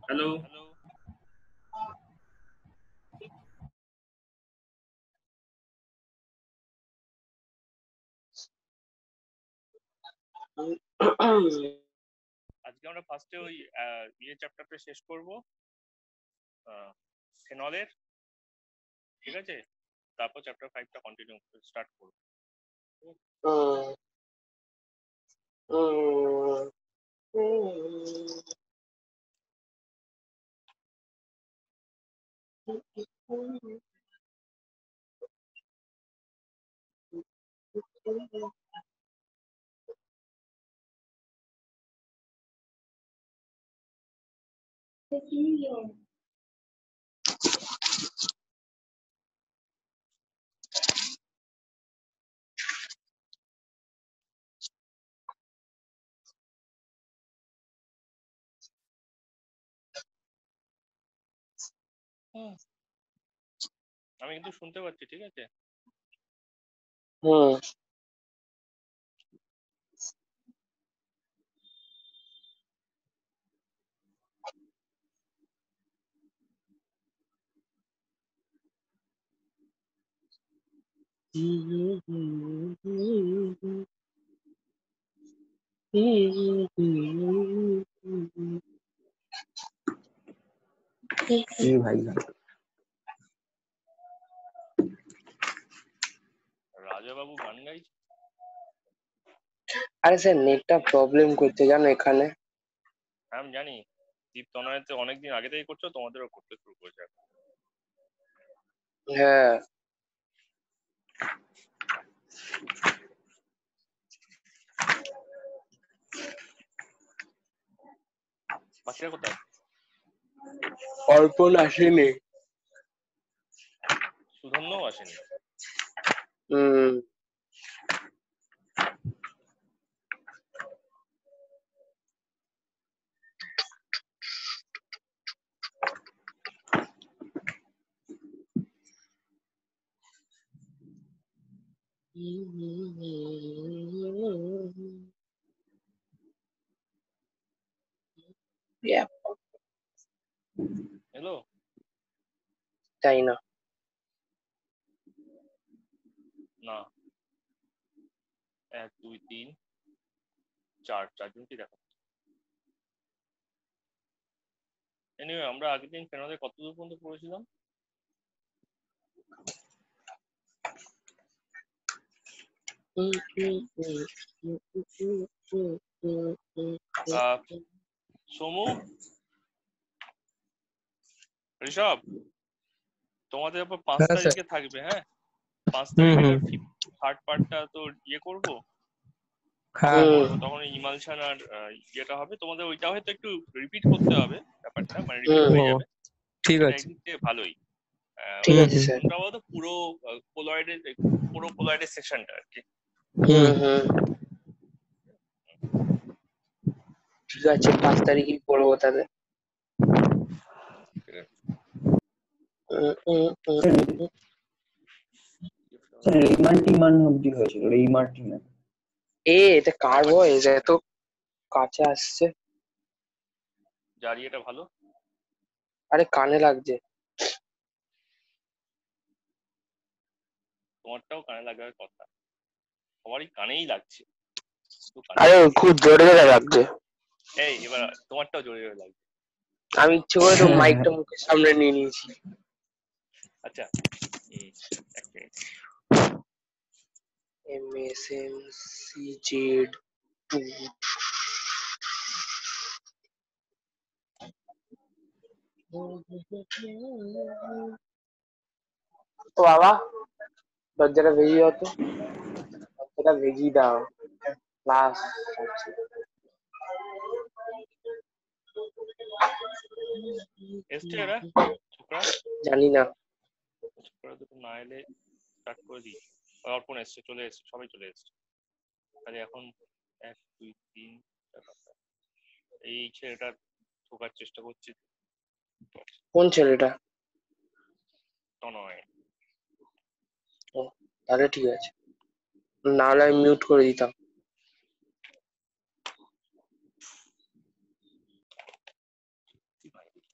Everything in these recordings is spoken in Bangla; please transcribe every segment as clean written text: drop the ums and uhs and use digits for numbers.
হ্যালো। আজকে আমরা ফার্স্টে ওই চ্যাপ্টারটা শেষ করব ফেনলের, ঠিক আছে? তারপর চ্যাপ্টার 5টা কন্টিনিউ স্টার্ট করব। আমি কিন্তু শুনতে পাচ্ছি, ঠিক আছে? ভাই রাজা বাবু গান গাইছে? আরে স্যার নেটটা প্রবলেম করছে জানো এখানে। আমি জানি দীপ তনয়তে অনেকদিন আগে থেকেই করছো, তোমাদেরও করতে শুরু করেছে। হ্যাঁ বাকিরা কোথায়? অর্পণ আসেনি। সুধন্যও আসেনি। হ্যালো। তাই না? না, 1 2 3 4 চারজনকে দেখা। এনিওয়ে, আমরা আগের দিন ফেনলে কত দূর পর্যন্ত পড়েছিলাম? সোমু, ঋষভ, তোমাদের আবার 5 তারিখে থাকবে। হ্যাঁ, 5 তারিখে থার্ড পার্টটা তো করবো। তখন ইমালশান আর ইয়েটা হবে, তোমাদের ওইটা হয়তো একটু রিপিট করতে হবে ব্যাপারটা, মানে রিপিট হয়ে যাবে। ঠিক আছে, একদিক থেকে ভালোই। ঠিক আছে স্যার। কোনটা বলতো, পুরো পোলয়েডের সেকশনটা আর কি। ঠিক আছে, 5 তারিখই পড়বো তাহলে। এটা কার ভয়েস এত কাছে আসছে? জারি, এটা ভালো। আরে কানে লাগছে। তোমারটাও কানে লাগার কথা, সবারই কানেই লাগছে। আরে খুব জোরে জোরে লাগছে। এই এবার তোমারটাও জোরে জোরে লাগছে। আমি ইচ্ছে করে তো মাইকটা মুখের সামনে নিয়ে নিয়েছি। আচ্ছা, এক মিনিট। MSMCZ 2 ও বাবা দরজাটা ভেজি দাও তো দরজাটা ভেজি দাও ক্লাস এসছে এরা ছোকরা জানি না ছোকরা দুটো না এলে স্টার্ট করে দিই অর্পণ এসছে চলে এসছে সবাই চলে এসছে তাহলে এখন 1 2 3 এই ছেলেটা ঢোকার চেষ্টা করছি কোন ছেলেটা তনয় ও তাহলে ঠিক আছে না হলে আমি মিউট করে দিতাম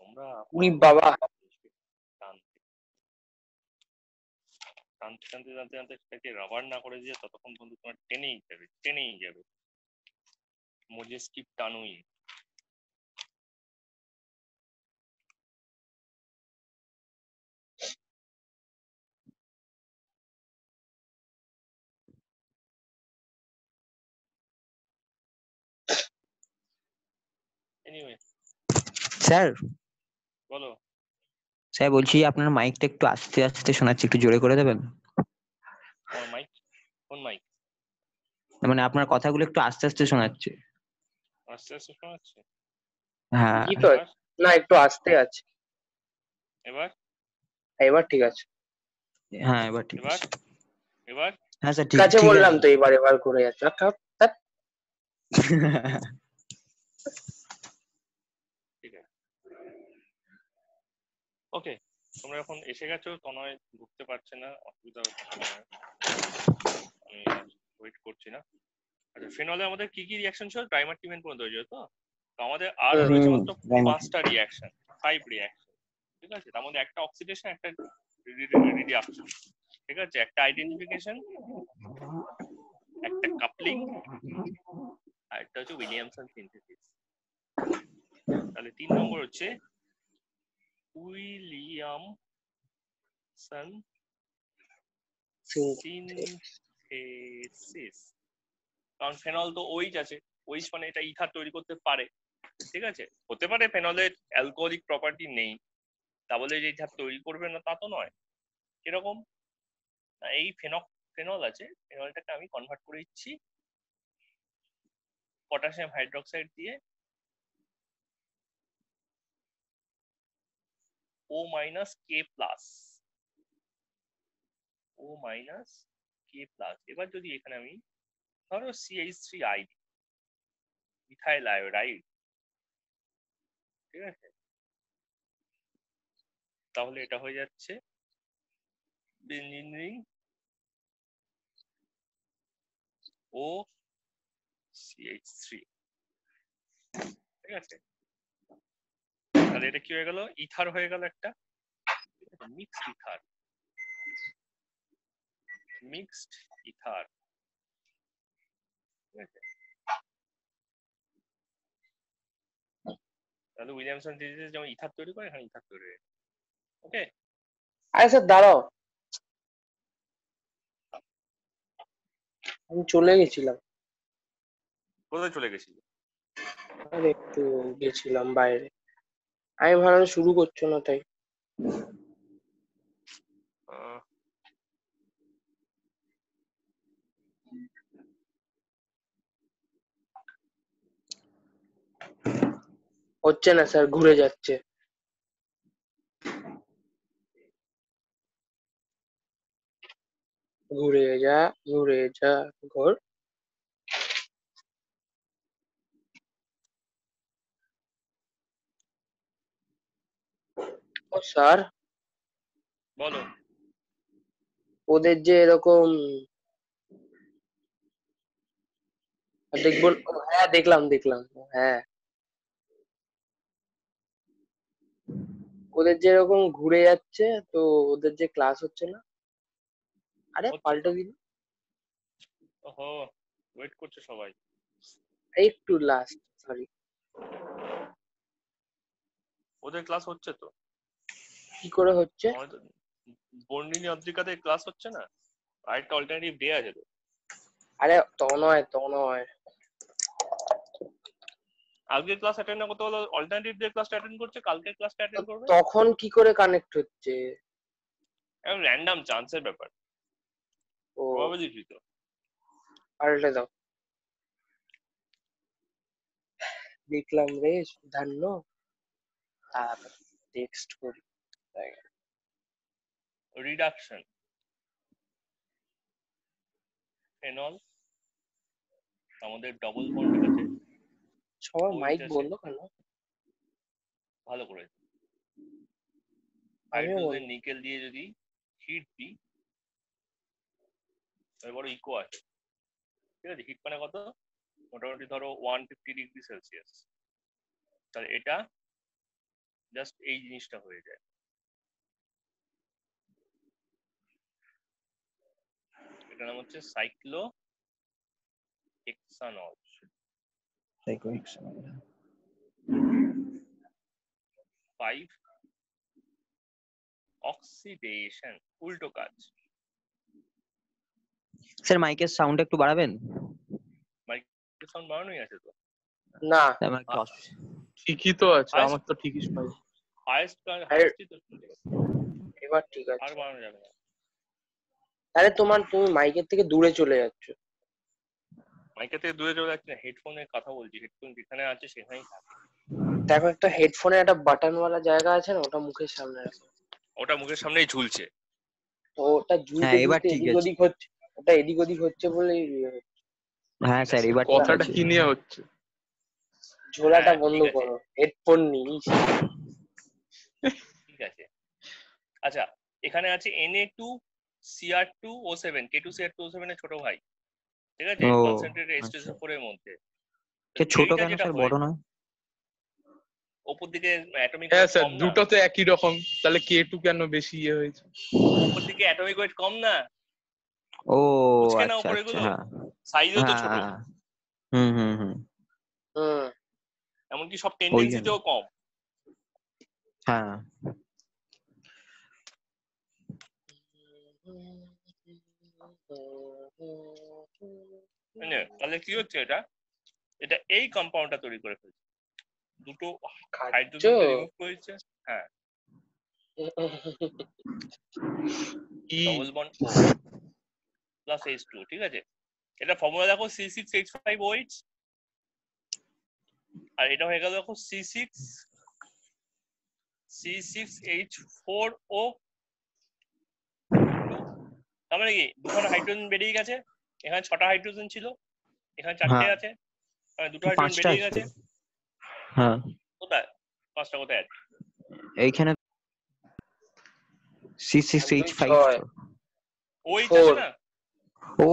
তোমরা উনি বাবা টানতে টানতে টানতে টানতে সেটাকে রাবার না করে দিয়ে ততক্ষণ পর্যন্ত তোমার টেনেই যাবে मुझे स्किप টানুই এনিওয়ে স্যার বলো স্যার বলছি আপনার মাইকটা একটু আস্তে আস্তে শোনাচ্ছে একটু জোরে করে দেবেন আমার মাইক কোন মাইক মানে আপনার কথাগুলো একটু আস্তে আস্তে শোনাচ্ছে আস্তে আস্তে শোনাচ্ছে হ্যাঁ কি তো না একটু আস্তে আছে এবার এবার ঠিক আছে হ্যাঁ এবার ঠিক এবার আছে এবার হ্যাঁ স্যার ঠিক কাছে ঠিক বললাম আছে তো এবার করে যাচ্ছে ঠিক আছে ওকে তোমরা এখন এসে গেছো তনয় ঢুকতে পারছে না অসুবিধা হচ্ছে তনয় আমি ওয়েট করছি না আচ্ছা ফেনলে আমাদের কি কি রিঅ্যাকশন ছিল প্রাইমার টিমেন পর্যন্ত হয়ে যেত তো আমাদের আর রয়েছে মাত্র 5টা রিঅ্যাকশন 5 রিঅ্যাকশন ঠিক আছে তার মধ্যে একটা অক্সিডেশন একটা রিডাকশন ঠিক আছে একটা আইডেন্টিফিকেশন একটা কাপলিং আর একটা হচ্ছে উইলিয়ামসন সিনথেসিস তাহলে 3 নম্বর হচ্ছে উইলিয়ামসন সিনথেসিস কারণ ফেনল তো ওইচ আছে ওইচ মানে এটা ইথার তৈরি করতে পারে ঠিক আছে হতে পারে ফেনলের অ্যালকোহলিক প্রপার্টি নেই তা বলে যে ইথার তৈরি করবে না তা তো নয় কিরকম এই ফেনল আছে ফেনলটাকে আমি কনভার্ট করে দিচ্ছি পটাশিয়াম হাইড্রোক্সাইড দিয়ে O minus K plus O minus K plus এবার যদি এখানে আমি ধরো CH3I মিথাইল আয়োডাইড ঠিক আছে তাহলে এটা হয়ে যাচ্ছে বেঞ্জিন রিং ও CH3 ঠিক আছে তাহলে এটা কি হয়ে গেল ইথার হয়ে গেল একটা মিক্সড ইথার ঠিক আছে তাহলে উইলিয়ামসন সিরিজে যেমন ইথার তৈরি করে এখানে ইথার তৈরি হয়ে ওকে আরে স্যার দাঁড়াও আমি চলে গেছিলাম কোথায় চলে গেছিল আর একটু গেছিলাম বাইরে আমি ভাবলাম শুরু করছো না তাই হচ্ছে না স্যার ঘুরে যাচ্ছে ঘুরে যা ঘর ও স্যার বলো ওদের যে এরকম দেখবো হ্যাঁ দেখলাম হ্যাঁ ওদের যে এরকম ঘুরে যাচ্ছে তো ওদের যে ক্লাস হচ্ছে না আরে পাল্টে দিল ওহো ওয়েট করছে সবাই একটু লাস্ট সরি ওদের ক্লাস হচ্ছে তো কি করে হচ্ছে বর্ণিনী অদ্রিকাতে ক্লাস হচ্ছে না আরেকটা অল্টারনেটিভ ডে আছে তো আরে তো নয় আজকে ক্লাস অ্যাটেন্ড না করতে হলো, অল্টারনেটিভ ডে ক্লাসটা অ্যাটেন্ড করছে, কালকে ক্লাসটা অ্যাটেন্ড করবে। তখন কি করে কানেক্ট হচ্ছে? একদম র্যান্ডম চান্সের ব্যাপার, ও প্রবাবিলিটি তো। পাল্টে দাও। দেখলাম রে সুধান্য, তাড়াতাড়ি টেক্সট করি। রিডাকশন ফেনল আমাদের ডবল বন্ডের কাছে সবার OH মাইক আছে, বললো কেন? ভালো করে আমিও হাইড্রোজেন বলবো। নিকেল দিয়ে যদি হিট দিই, বড় ইকো আছে, ঠিক আছে? হিট মানে কত? মোটামুটি ধরো 150 ডিগ্রি সেলসিয়াস। তাহলে এটা জাস্ট এই জিনিসটা হয়ে যায়। এটার নাম হচ্ছে সাইক্লো হেক্সানল। সাইক্লোহেক্সানল। 5 অক্সিডেশন, উল্টো কাজ। স্যার মাইকের সাউন্ড একটু বাড়াবেন? মাইক্রো সাউন্ড বাড়ানোই আছে তো। না আমার একটু ঠিকই তো আছে, Highest- আমার তো ঠিকই শোনা যায়। হাইয়েস্টই তো শুনতে পাচ্ছি। এবার ঠিক আর আছে। বাড়ানো যাবে না। আরে তুমি মাইকের থেকে দূরে চলে যাচ্ছ। মাইকের থেকে দূরে চলে যাচ্ছে না, হেডফোনে কথা বলছি, হেডফোন যেখানে আছে সেখানেই থাকে। দেখো একটা হেডফোনে একটা বাটনওয়ালা জায়গা আছে না, ওটা মুখের সামনে রাখো। ওটা মুখের সামনেই ঝুলছে। তো ওটা ঝুলতে এবার ঝুলতে ঠিক এদিক আছে। ওদিক হচ্ছে, ওটা এদিক ওদিক হচ্ছে বলেই হ্যাঁ স্যার এবার ঠিক কথাটা আছে। কি নিয়ে হচ্ছে? ঝোলাটা হ্যাঁ, বন্ধ ঠিক আছে। করো, হেডফোন নিস। ঠিক আছে। আচ্ছা, এখানে আছে Na2Cr2O7, K2Cr2O7 এর ছোট ভাই, ঠিক আছে? ও, কনসেন্ট্রেটেড আচ্ছা। H2SO4 এর মধ্যে। কে ছোট এইটা কেন যেটা স্যার, হয়ে বড় নয়? ওপর দিকে অ্যাটমিক হ্যাঁ ওয়েট স্যার, কম না, দুটো তো একই রকম, তাহলে K2 কেন বেশি ইয়ে হয়েছে? ওপর দিকে অ্যাটমিক ওয়েট কম না, ও বুঝকে নাও আচ্ছা পরে আচ্ছা, গুলো, হ্যাঁ সাইজও তো হ্যাঁ ছোট, হ্যাঁ। হুম হুম হুম। হুম এমনকি সব ওই জন্য। টেন্ডেন্সিতেও কম। হ্যাঁ তাহলে কি হচ্ছে, এটা এটা এই কম্পাউন্ডটা তৈরি করে ফেলছে, দুটো খাচ্ছ? হাইড্রোজেনকে রিমুভ করেছে। হ্যাঁ, কি double bond O plus H2, ঠিক আছে? এটা ফর্মুলা দেখো C6H5OH, আর এটা হয়ে গেল দেখো C6H4O2। তার মানে কি দুখানা হাইড্রোজেন বেরিয়ে গেছে, এখানে 6টা হাইড্রোজেন ছিল, এখানে 4টে হ্যাঁ, আছে, দুটো হাইড্রোজেন 5টা বেরিয়ে আছে। গেছে। হ্যাঁ কোথায় 5টা কোথায় আছে? এইখানে C6H5। 6 OH আছে 4 না, ও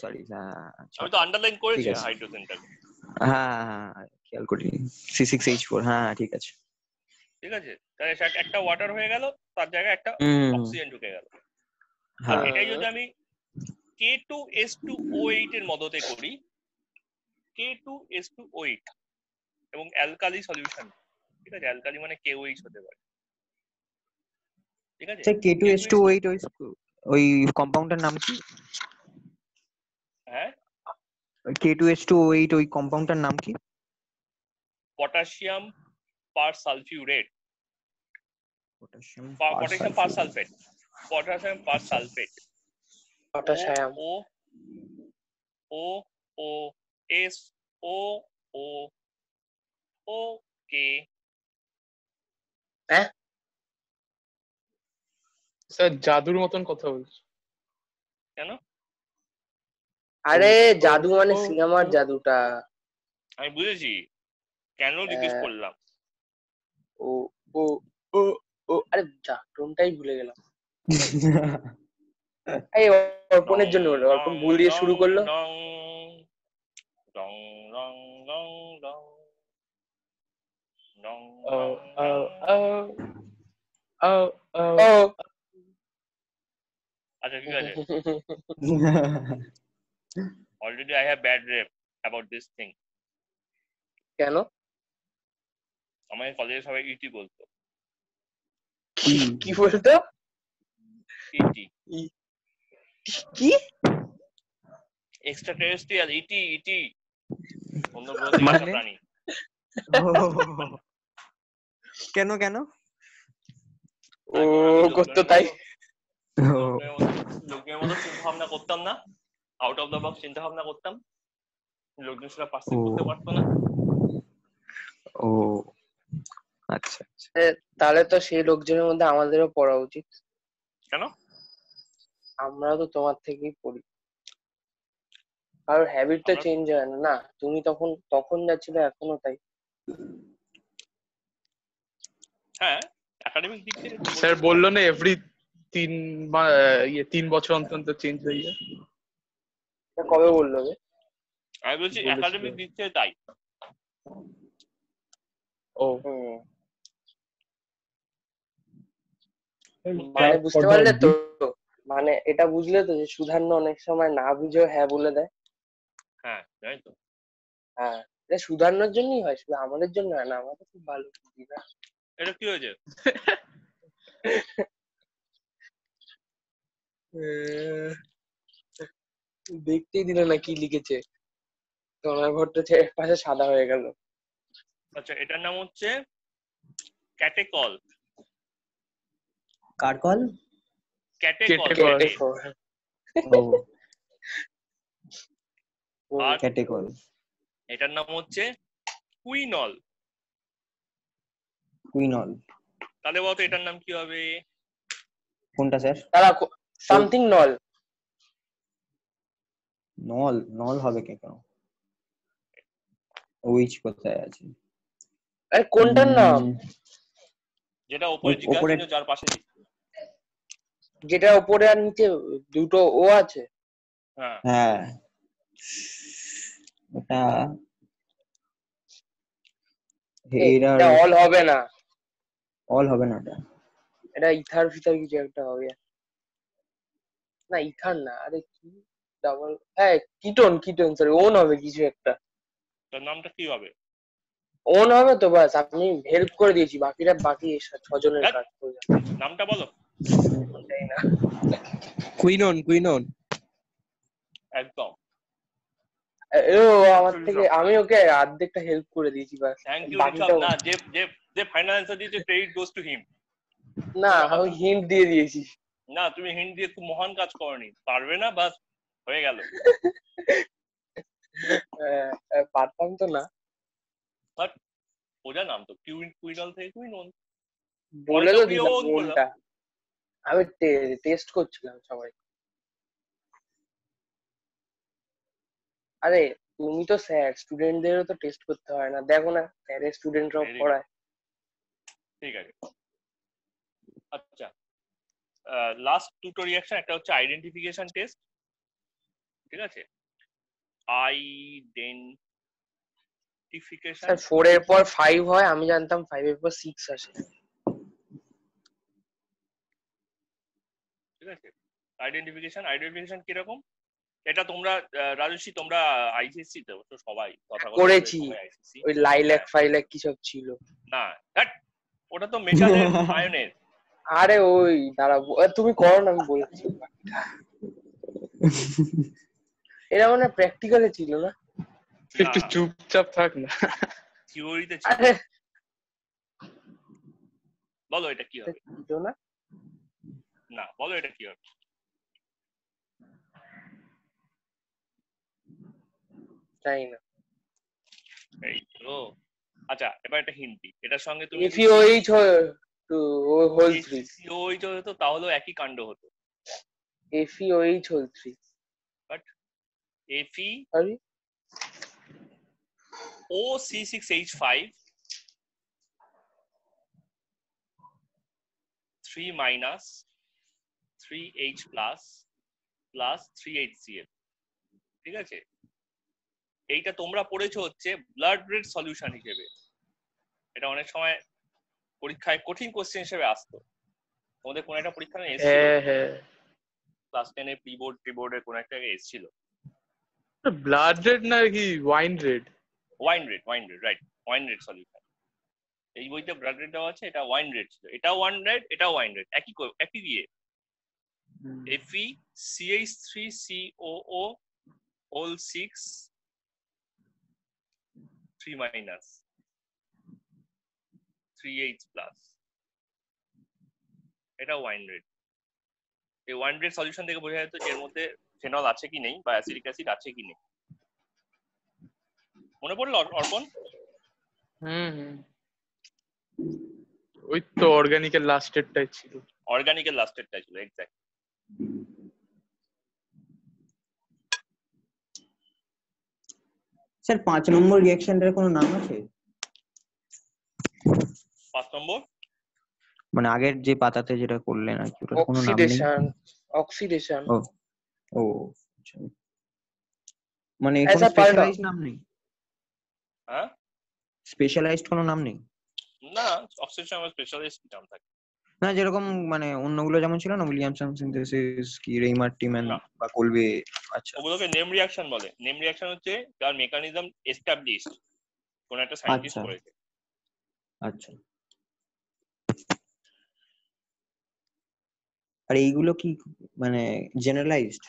সরি, হ্যাঁ আমি তো আন্ডারলাইন ঠিক করেছি আছে। হাইড্রোজেনটাকে, হ্যাঁ হ্যাঁ খেয়াল করি। C6H4, হ্যাঁ ঠিক আছে। ঠিক আছে? তাহলে একটা ওয়াটার হয়ে গেল, তার জায়গায় একটা হুম অক্সিজেন ঢুকে গেল। আর হ্যাঁ এটাই যদি আমি K2S2O8 এর মদতে করি, K2S2O8 এবং অ্যালকালি সলিউশন, ঠিক আছে? অ্যালকালি মানে KOH হতে পারে, ঠিক আছে? স্যার K2S2O8 ওই কম্পাউন্ডের নাম কি? হ্যাঁ, K2S2O8 ওই কম্পাউন্ডের নাম কি? Potassium persulphurate, potassium potassium persulphate, potassium persulphate, potassium. O O O S O O O K. হ্যাঁ স্যার জাদুর মতন কথা বলছে। কেন? আরে ও, জাদু মানে ও, সিনেমার ও। জাদুটা। আমি বুঝেছি, কেন জিজ্ঞেস করলাম। ও ও ও ও আরে টোনটাই ভুলে গেলাম। এই অর্পণের জন্য হলো, অর্পণ ভুল দিয়ে শুরু করলো। ডং ডং ডং ডং ডং ডং ও ও ও ও ও। ও আচ্ছা ঠিক আছে, already I have bad rep about this thing. কেন? আমাকে কলেজে সবাই ইটি বলতো। কি বলতো? ইটি কি? এক্সট্রা টেরেস্ট্রিয়াল ইটি ইটি অন্য গ্রহ থেকে আসা মানে? প্রাণী। কেন কেন? ও করতো তাই। লোকের মতো চিন্তা ভাবনা করতাম না, আউট অফ দ্য বক্স চিন্তা ভাবনা করতাম, লোকজন সেটা পার্সিভ করতে পারতো না। ও আচ্ছা আচ্ছা। তাহলে তো সেই লোকজনের মধ্যে আমাদেরও পড়া উচিত। কেন? আমরাও তো তোমার থেকেই পড়ি। আর হ্যাবিট তো চেঞ্জ হয় না। না, তুমি তখন যা ছিল এখনো তাই। হ্যাঁ, একাডেমিক দিক থেকে স্যার বললো না এভরি 3 বছর অন্তর চেঞ্জ হয়ে যায়। কবে বললো রে? আমি বলছি একাডেমিক দিক থেকে তাই। ও মানে বুঝতে পারলে তো, মানে এটা বুঝলে তো যে সুধান্য অনেক সময় না বুঝেও হ্যাঁ বলে দেয়। হ্যাঁ তাই তো। হ্যাঁ, এটা সুধান্যর জন্যই হয়, শুধু আমাদের জন্য হয় না। আমরা তো খুব ভালো বুঝি না। এটা কি হয়েছে? দেখতেই দিল না কি লিখেছে, তোমার ঘরটা পাশে সাদা হয়ে গেল। আচ্ছা, এটার নাম হচ্ছে ক্যাটেকল। কার কল? ক্যাটেকল। আর ক্যাটেকল। এটার নাম হচ্ছে কুইনল। কুইনল। তাহলে বলতো এটার নাম কি হবে? কোনটা স্যার? তারা সামথিং নল। নল নল হবে কেন? উইচ কোথায় আছে? আরে কোনটার নাম? যেটা উপরে জিজ্ঞাসা চিহ্ন যার পাশে, যেটা উপরে আর নিচে দুটো ও আছে। হ্যাঁ হ্যাঁ, ওটা এটা অল হবে না। অল হবে না, এটা ইথার ফিথার কিছু একটা হবে। না ইথার না, আরে কি ডাবল, হ্যাঁ কিটোন সরি, ওন হবে কিছু একটা। তার নামটা কি হবে? ওন হবে তো, বাস আপনি হেল্প করে দিয়েছি, বাকি 6 জনের কাজ করে যাবে। নামটা বলো। ওটাই না, কুইনন। একদম। ও আমার থেকে, আমি ওকে অর্ধেকটা হেল্প করে দিয়েছি, বাস থ্যাংক ইউ বাকিটা। না, যে ফাইনাল অ্যানসার দিয়েছে ক্রেডিট গোস টু হিম। না, আমি হিন্ট দিয়ে দিয়েছি। না, তুমি হিন্ট দিয়ে খুব মহান কাজ করনি, পারবে না, বাস হয়ে গেল। পারতাম তো না, বাট ওটা নাম তো কুইনল থেকে কুইনন বলে তো দিলাম ওনটা। আমি টেস্ট করছিলাম সবাই। আরে তুমি তো স্যার, স্টুডেন্টদেরও তো টেস্ট করতে হয় না, দেখো না স্যারের স্টুডেন্টরাও পড়ায়। ঠিক আছে, আচ্ছা লাস্ট দুটো রিঅ্যাকশন, একটা হচ্ছে আইডেন্টিফিকেশন টেস্ট, ঠিক আছে? আইডেন্টিফিকেশন। স্যার 4 এর পর 5 হয়, আমি জানতাম 5 এর পর 6 আসে। ঠিক আছে, আইডেন্টিফিকেশন কিরকম? এটা তোমরা রাজস্বী, তোমরা আইসিএসসি তো সবাই কথা করেছি, ওই লাইল্যাক ফাইল্যাক কি সব ছিল না, ওটা তো মেটালের আয়নের। আরে ওই দাঁড়াবো, তুমি করো না, আমি বলছি। এটা মানে প্র্যাকটিক্যালে ছিল না? একটু চুপচাপ থাক না। থিওরিতে ছিল। বলো এটা কি হবে? না বলো এটা কি হবে? জানি না। এই তো। আচ্ছা, এবার একটা হিন্দি, এটার সঙ্গে তুমি FEOH হোল 3 FEOH হতো তাহলেও একই কাণ্ড হতো। FEOH whole 3 but FE sorry OC6H5 3 minus 3H plus 3HCl, ঠিক আছে? এইটা তোমরা পড়েছো হচ্ছে ব্লাড রেড সলিউশন হিসেবে। এটা অনেক সময় পরীক্ষায় কঠিন কোশ্চেন হিসেবে আসতো। তোমাদের কোন একটা পরীক্ষা না এসেছিল, ক্লাস 10 এর প্রিবোর্ডে কোন একটা এসেছিল। ব্লাড রেড না কি wine red? Wine red, right, wine red solution. এই বইতে ব্লাড রেড দেওয়া আছে, এটা ওয়াইন রেড ছিল। এটাও ওয়াইন রেড, এটাও ওয়াইন রেড, একই দিয়ে। FeCH3COO whole 6 3 minus 3H plus, এটা ওয়াইন রেড। এই ওয়াইন রেড সলিউশন থেকে বোঝা যেত যে এর মধ্যে ফেনল আছে কি নেই বা অ্যাসিডিক অ্যাসিড আছে কি নেই। মনে পড়লো অর্পণ? হুম। ওই তো অর্গানিকের লাস্টেরটাই ছিল। অর্গানিকের লাস্টেরটা ছিল এক্স্যাক্ট। স্যার 5 নম্বর রিঅ্যাকশনটার কোনো নাম আছে? 5 নম্বর মানে আগের যে পাতাতে যেটা করলেন আর কি, ওটার কোনো নাম নেই? অক্সিডেশন। ও ও আচ্ছা। মানে কোনো ऐसा पढ़ना স্পেশালাইজড নাম নেই? হ্যাঁ স্পেশালাইজড কোনো নাম নেই? না, অক্সিডেশন আমার স্পেশালিস্ট নাম থাকে না, যেরকম মানে অন্যগুলো যেমন ছিল না, উইলিয়ামসন সিনথেসিস কি রেইমার টিম্যান না। বা কোলবে। আচ্ছা, ওগুলোকে নেম রিঅ্যাকশন বলে। নেম রিঅ্যাকশন হচ্ছে যার মেকানিজম এস্টাবলিশড, কোন একটা সায়েন্টিস্ট আচ্ছা করেছে। আচ্ছা। আর এইগুলো কি মানে জেনারেলাইজড?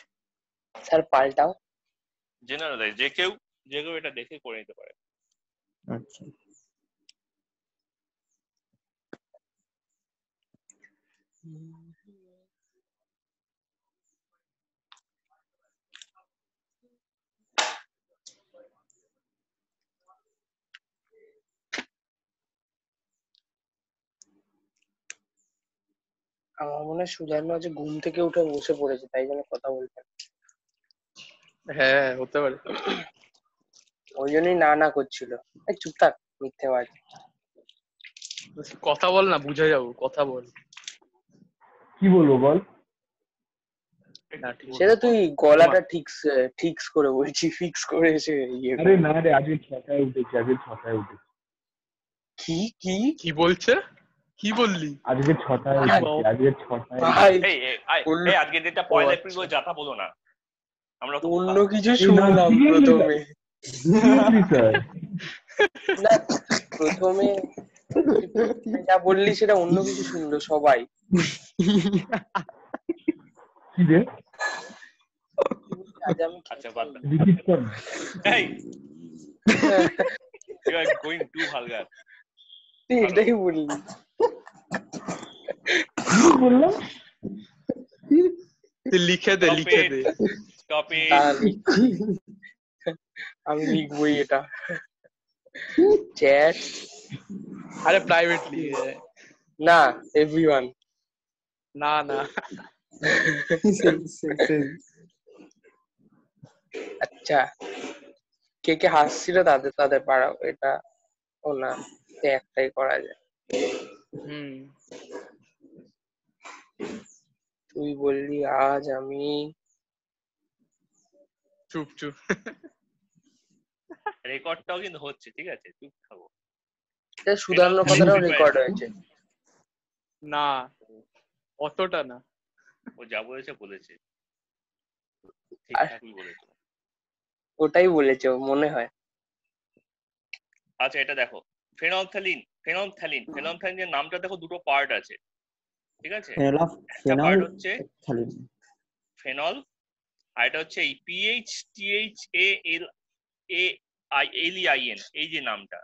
सर पाल्टाओ। জেনারেলাইজ, যে কেউ এটা দেখে করে নিতে পারে। আচ্ছা। আমার মনে হয় সুজান্য আজ ঘুম থেকে উঠে বসে পড়েছে, তাই জন্য কথা বলতে। হ্যাঁ, হতে পারে। ওই জন্যই না না করছিল। এই চুপ থাক, মিথ্যেবাজ। কথা বল না, বুঝে যাবো, কথা বল। কি বলবো বল? না, ঠিক সেটা তুই গলাটা ঠিক করে বলছি, ফিক্স করে এসে ইয়ে আরে না রে, আজকে 6টায় উঠেছি, কি কি কি বলছে? কি বললি? আজকে 6টায় ভাই, ভাই এই আজকে যেটা পয়লা এপ্রিল বলে যাতা বলো না, আমরা তো অন্য কিছু এই না, শুনলাম seriously প্রথমে। স্যার। না, প্রথমে যা বললি সেটা অন্য কিছু শুনলো সবাই। কি রে? আজ আমি আচ্ছা বাদ দাও। রিপিট কর না। এই you are going to vulgar. তুই এটাই বললি। কি বললাম? তুই লিখে দে। Stop it. তাহলে আমি লিখবই এটা। চ্যাট আরে প্রাইভেটলি। না, এভরিওয়ান। না আচ্ছা, কে কে হাসছিল তাদের পাড়াও, এটা ও না, একটাই করা যায়। হুম। তুই বললি আজ আমি চুপ রেকর্ডটাও কিন্তু হচ্ছে, ঠিক আছে, চুপ থাকো। সুধারণ কথাটাও রেকর্ড হয়েছে। না, অতটা না। ও যা বলেছে ঠিকঠাকই বলেছে। ওটাই বলেছে ও, মনে হয়। আচ্ছা এটা দেখো, ফেনলথ্যালিন এর নামটা দেখো, দুটো পার্ট আছে, ঠিক আছে? একটা পার্ট হচ্ছে ফেনল, আর এটা হচ্ছে এই PHTHALEIN, এই যে নামটা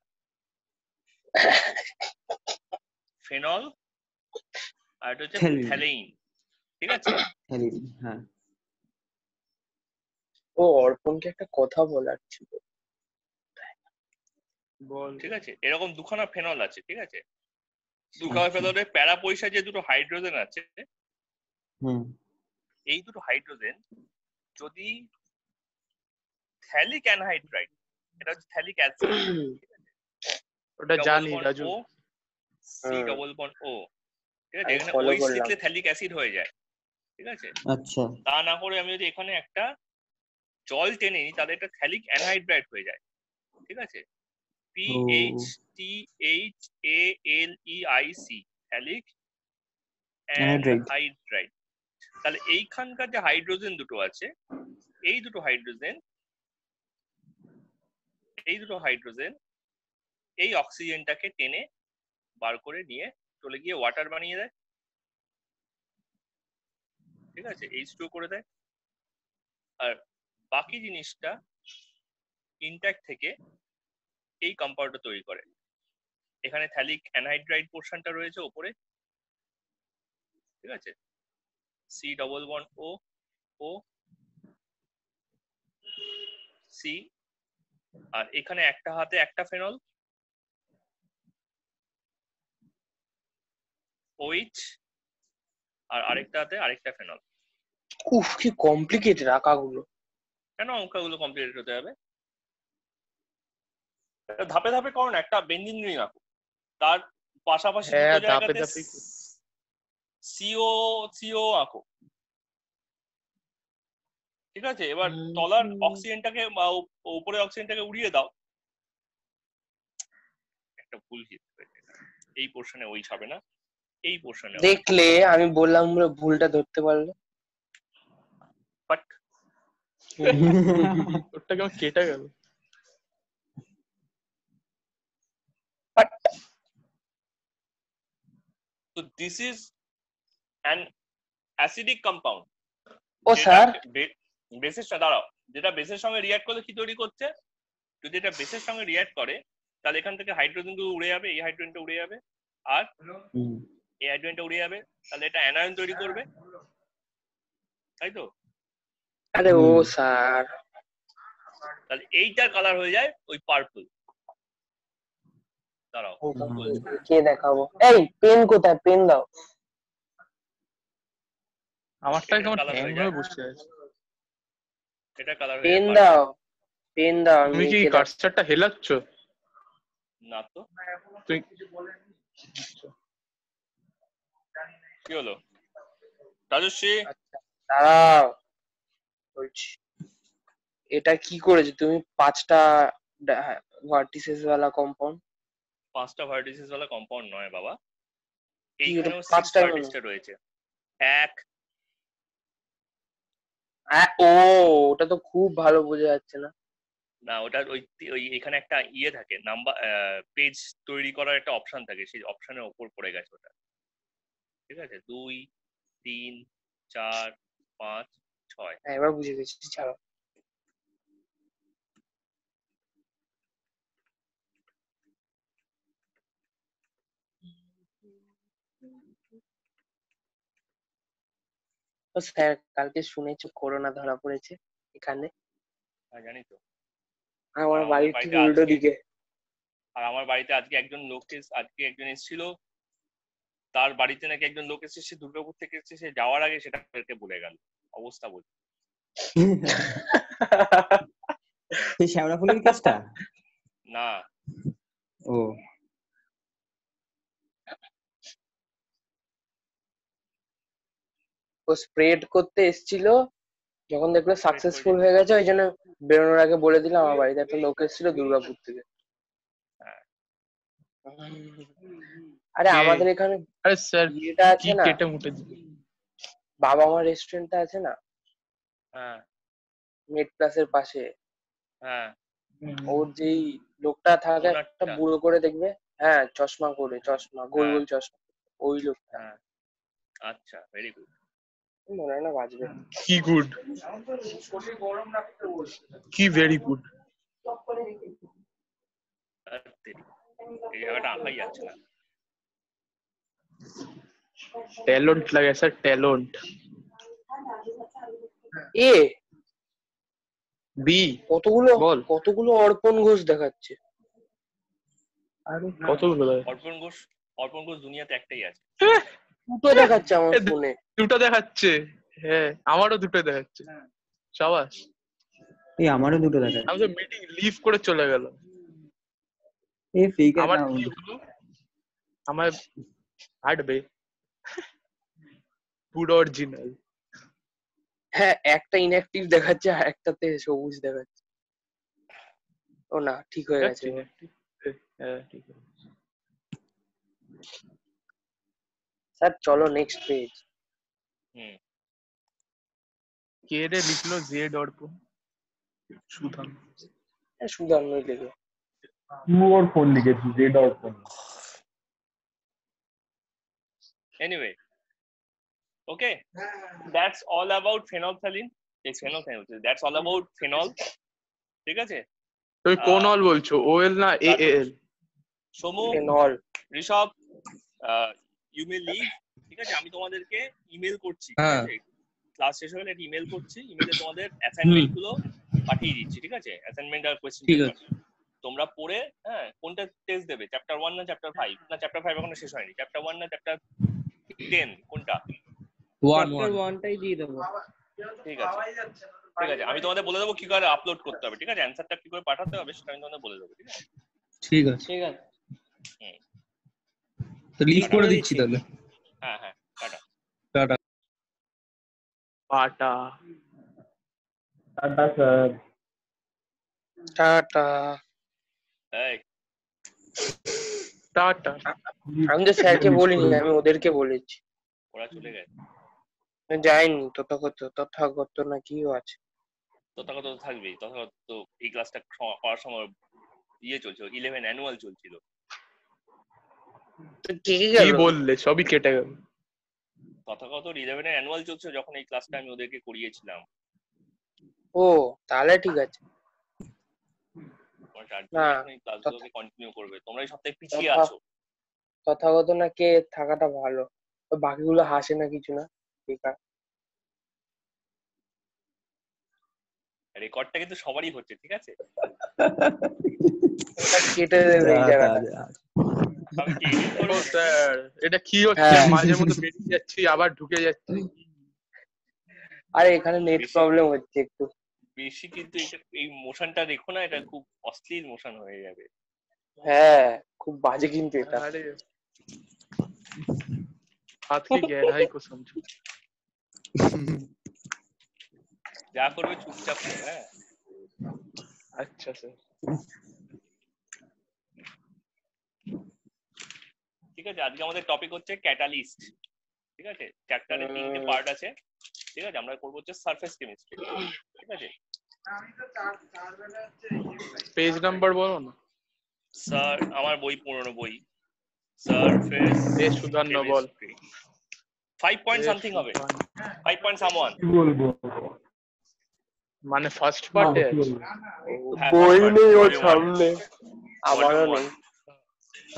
ফেনল, আর এটা হচ্ছে থ্যালেইন, ঠিক আছে? হ্যাঁ। ও অর্পণকে একটা কথা বলার ছিল। বল। ঠিক আছে, এরকম দুখানা ফেনল আছে, ঠিক আছে? দুখানা ফেনলের প্যারা পয়সা যে দুটো হাইড্রোজেন আছে, এই দুটো হাইড্রোজেন যদি থ্যালিক অ্যানহাইড্রাইড, এটা হচ্ছে থ্যালিক অ্যাসিড, ওটা জানি রাজু। সি ডবল বন্ড ও, ঠিক আছে? এখানে ওই লিখলে থ্যালিক অ্যাসিড হয়ে যায়, ঠিক আছে? আচ্ছা, তা না করে আমি যদি এখানে একটা জল টেনে নিই, তাহলে এটা থ্যালিক অ্যানহাইড্রাইড হয়ে যায়, ঠিক আছে? PHTHALEIC, phthalic anhydride. তাহলে এইখানকার যে হাইড্রোজেন দুটো আছে, এই দুটো হাইড্রোজেন এই অক্সিজেনটাকে টেনে বার করে নিয়ে চলে গিয়ে ওয়াটার বানিয়ে দেয়, ঠিক আছে? H2O করে দেয়। আর বাকি জিনিসটা ইনট্যাক্ট থেকে এই কম্পাউন্ডটা তৈরি করে। এখানে থ্যালিক অ্যানহাইড্রাইড পোর্শনটা রয়েছে ওপরে, ঠিক আছে, সি ডবল বন্ড ও ও সি, আর এখানে একটা হাতে একটা ফেনল ওইচ, আর আরেকটা হাতে আরেকটা ফেনল। উফ কি কমপ্লিকেটেড আঁকাগুলো। কেন অঙ্কগুলো কমপ্লিট হতে হবে? এটা ধাপে ধাপে করো না, একটা বেঞ্জিন রিং আঁকো, তার পাশাপাশি হ্যাঁ, দুটো ধাপে জায়গাতে ধাপে সিও সিও আঁকো, ঠিক আছে? এবার তলার অক্সিজেনটাকে বা উপরে অক্সিজেনটাকে উড়িয়ে দাও। একটা ভুল হিট হয়েছে, এই পোর্শনে ওই হবে না, এই পোর্শনে দেখলে আমি বললাম বলে ভুলটা ধরতে পারলে। বাট ওটা কেমন কেটে গেল। so this is an acidic compound। ও স্যার, বেসের দাঁড়াও, যেটা বেসের সঙ্গে রিঅ্যাক্ট করলে কি তৈরি করছে? যদি এটা বেসের সঙ্গে রিঅ্যাক্ট করে তাহলে এখান থেকে হাইড্রোজেন গুলো উড়ে যাবে, এই হাইড্রোজেনটা উড়ে যাবে, আর এই হাইড্রোজেনটা উড়ে যাবে, তাহলে এটা অ্যানায়ন তৈরি করবে, তাই তো? আরে ও স্যার, তাহলে এইটার কালার হয়ে যায় ওই পার্পল। দাঁড়াও কে দেখাবো? এই পেন কোথায়? পেন দাও। আমারটা কেমন colour হ্যাং হয়ে হয়ে যায়। বসে আছে। এটা কালার হয়ে পেন যায় দাও, পেন দাও। তুমি কি কার্সারটা হেলাচ্ছ? না তো, তুই কি হলো রাজস্বী? দাঁড়াও বলছি, এটা কি করেছে তুমি? 5টা ভার্টিসেস ওয়ালা কম্পাউন্ড। 5টা ভার্টিসেস ওয়ালা কম্পাউন্ড নয় বাবা, কি ওটা এইখানেও 6 5টা ভার্টিসটা রয়েছে। এক, ও ওটা তো খুব ভালো বোঝা যাচ্ছে না। না ওটা ওই ওই এখানে একটা ইয়ে থাকে, নাম্বার পেজ তৈরি করার একটা অপশন থাকে, সেই অপশনের ওপর পড়ে গেছে ওটা, ঠিক আছে? 2 3 4 5 6। হ্যাঁ এবার বুঝে গেছি, ছাড়ো। তো স্যার কালকে শুনেছি করোনা ধরা পড়েছে এখানে। হ্যাঁ জানি তো। আমার আমাদের বাড়ির ঠিক বাড়িতে উল্টো আজকে- দিকে। আর আমার বাড়িতে আজকে একজন এসেছিল, তার বাড়িতে নাকি একজন লোক এসেছে, সে দুর্গাপুর থেকে এসেছে, সে যাওয়ার আগে সেটা আমাদেরকে বলে গেল। অবস্থা বলছি সেই শ্যাওড়া ফুলের কেসটা? না, ও ও স্প্রেড করতে এসেছিল, যখন দেখলো সাকসেসফুল হয়ে গেছে ওই জন্য বেরোনোর আগে বলে দিলাম আমার বাড়িতে একটা লোক এসেছিল দুর্গাপুর থেকে। হ্যাঁ। আরে কে? আমাদের এখানে আরে স্যার ইয়েটা আছে কি না, কেটে মুটে দিবি? বাবা মা রেস্টুরেন্টটা আছে না হ্যাঁ মেড প্লাসের পাশে, হ্যাঁ ওর যেই লোকটা থাকে একটা ওনারটা। বুড়ো করে দেখবে, হ্যাঁ চশমা করে, চশমা গোল গোল চশমা, ওই লোকটা। হ্যাঁ আচ্ছা, ভেরি গুড। মনে হয় না বাজবে। কি গুড, কি ভেরি গুড। এই জায়গাটা আঁকাই যাচ্ছে না। ট্যালেন্ট লাগে স্যার, ট্যালেন্ট। এ বি কতগুলো বল। কতগুলো অর্পণ ঘোষ দেখাচ্ছে। কতগুলো লাগে? অর্পণ ঘোষ দুনিয়াতে একটাই আছে। দুটো দেখাচ্ছে আমার ফোনে। দুটো দেখাচ্ছে? হ্যাঁ আমারও দুটো দেখাচ্ছে। সাবাস। এই আমারও দুটো দেখা আমি তো মিটিং লিভ করে চলে গেল। এই ফেক আমার অ্যাকাউন্ট। কি হলো? আমার হাঁটবে পুরো অরিজিনাল। হ্যাঁ একটা ইনঅ্যাক্টিভ দেখাচ্ছে আর একটাতে সবুজ দেখাচ্ছে। ও না ঠিক হয়ে গেছে। হ্যাঁ ঠিক আছে স্যার চলো নেক্সট পেজ। হুম, কে রে লিখলো? জেড অর্পণ সুধাম। সুদান্নই লেগে। টু ওর ফোন লিখেছি, Z or phone. anyway, okay, that's all about phenolphthalein. এই ফেনল কেন বলছি, দ্যাটস অল অ্যাবাউট ফেনল, ঠিক আছে? তুমি কোন অল বলছো, ওএল না AL? Somu, phenol. Rishabh, you may leave, ঠিক আছে? আমি তোমাদেরকে ইমেল করছি, ঠিক হ্যাঁ। আছে? ক্লাস শেষ হলে একটা ইমেল করছি, ইমেলে তোমাদের অ্যাসাইনমেন্ট গুলো পাঠিয়ে দিচ্ছি, ঠিক আছে? অ্যাসাইনমেন্ট আর কোয়েশ্চেন ঠিক পেপার তোমরা পড়ে, হ্যাঁ, কোনটা টেস্ট দেবে, চ্যাপ্টার 1 না চ্যাপ্টার 5? না চ্যাপ্টার 5 এখনো শেষ হয়নি, চ্যাপ্টার 1 না চ্যাপ্টার 10, কোনটা? চ্যাপ্টার 1টাই দিয়ে দেবো। ঠিক আছে, ঠিক আছে, আমি তোমাদের বলে দেবো কি করে আপলোড করতে হবে, ঠিক আছে? অ্যানসারটা কি করে পাঠাতে হবে সেটা আমি তোমাদের বলে দেবো, ঠিক আছে? ঠিক আছে, ঠিক আছে, তো লিস্ট করে দিচ্ছি তাহলে। হ্যাঁ হ্যাঁ, টাটা। টাটা। পাটা। Tata sir. টাটা। এই টাটা। আমি তো স্যারকে বলিনি, আমি ওদেরকে বলেছি। ওরা চলে গেছে। যাইনি, তথাগত না কিও আছে। তথাগত তো থাকবেই, তথাগত তো এই ক্লাসটা করার সময় ইয়ে চলছিল, 11 অ্যানুয়াল চলছিল। তো কে কি গেল? বললে? সবই কেটে গেল। তথাগত 11 এর অ্যানুয়াল চলছিল যখন এই ক্লাসটা আমি ওদেরকে করিয়েছিলাম। ও তাহলে ঠিক আছে। তোমরা চারজন না, এখন এই ক্লাসগুলোকে কন্টিনিউ করবে, তোমরা এই সপ্তাহে পিছিয়ে তথা- আছো। তথাগত না কে থাকাটা ভালো, তো বাকিগুলো হাসে না কিছু না, বেকার। রেকর্ডটা কিন্তু সবারই হচ্ছে, ঠিক আছে? ওটা কেটে দেবে এই জায়গাটা। আমি কি edit ও করবো? স্যার, এটা কি হচ্ছে? হ্যাঁ। মাঝে মধ্যে বেরিয়ে যাচ্ছি, আবার ঢুকে যাচ্ছি। আরে এখানে নেট প্রবলেম হচ্ছে একটু। বেশি কিন্তু এই মোশনটা দেখো না, এটা খুব অশ্লীল মোশন হয়ে যাবে। হ্যাঁ, খুব বাজে কিন্তু এটা। अरे हाथ की गहराई को समझो। যা করবে চুপচাপ করো, হ্যাঁ? अच्छा सर। ঠিক আছে, আজকে আমাদের টপিক হচ্ছে ক্যাটালিস্ট, ঠিক আছে? চ্যাপ্টারে 3টে পার্ট আছে, ঠিক আছে? আমরা করবো হচ্ছে সারফেস কেমিস্ট্রি, ঠিক আছে? पेज नंबर बोलो ना। স্যার, আমার বই, পুরনো বই, সারফেস এ সুধান্য বল। 5 পয়েন্ট সামথিং হবে, 5 পয়েন্ট সামওয়ান। কি বলবো? মানে ফার্স্ট পার্টে কি আছে। বলবো? হ্যাঁ, বই first part, নেই ওর volume one, সামনে, আমারও volume নেই। one।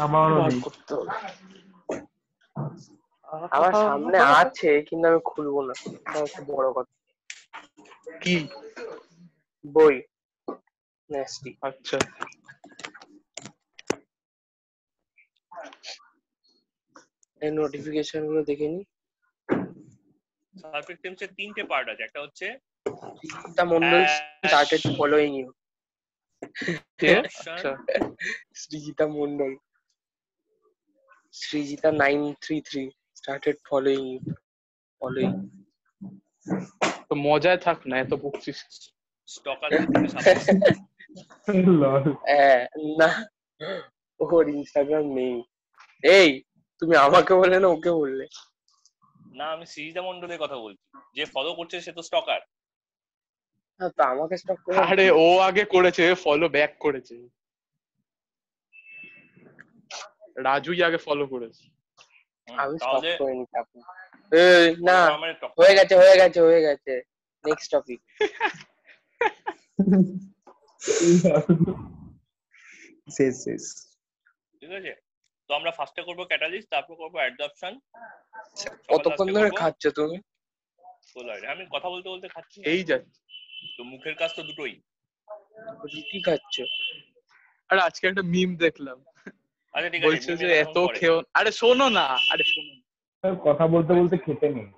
আমারও বার নেই। করতে হবে। আমার সামনে আছে কিন্তু আমি খুলবো না, এটা হচ্ছে বড় কথা। কি? বই নেস্টি। আচ্ছা, এই নোটিফিকেশন গুলো দেখে নি। সারফেস কেমিস্ট্রির 3টে পার্ট আছে, একটা হচ্ছে Sita Mondal started following you. কে? আচ্ছা, Srijita Mondal, Srijita 933 started following you. Following তো মজায় থাক না, এত বকছিস। স্টকারদের থেকে সাবধান। লল। না, ওর ইনস্টাগ্রাম নেই। এই তুমি আমাকে বললে না ওকে বললে? না, আমি সৃজিতা মন্ডলের কথা বলছি, যে ফলো করছে সে তো স্টকার। হ্যাঁ, তো আমাকে স্টক করে। আরে ও আগে করেছে, ফলো ব্যাক করেছে। রাজুই আগে ফলো করেছে। আমি স্টক তাহলে করে নিতে আপনি। এই না, আমার হয়ে গেছে হয়ে গেছে হয়ে গেছে। Next topic. শেষ শেষ। ঠিক আছে, তো আমরা ফার্স্টে করবো ক্যাটালিস্ট, তারপর করবো অ্যাডসর্পশন। কতক্ষণ ধরে খাচ্ছ তুমি? আমি কথা বলতে বলতে খাচ্ছি। এই যাচ্ছে। তো মুখের কাজ তো দুটোই। রুটি খাচ্ছ? আরে আজকে একটা মিম দেখলাম, আচ্ছা ঠিক আছে, বলছে যে এত খেও। আরে শোনো না, আরে শোনো, কথা বলতে বলতে খেতে নেই।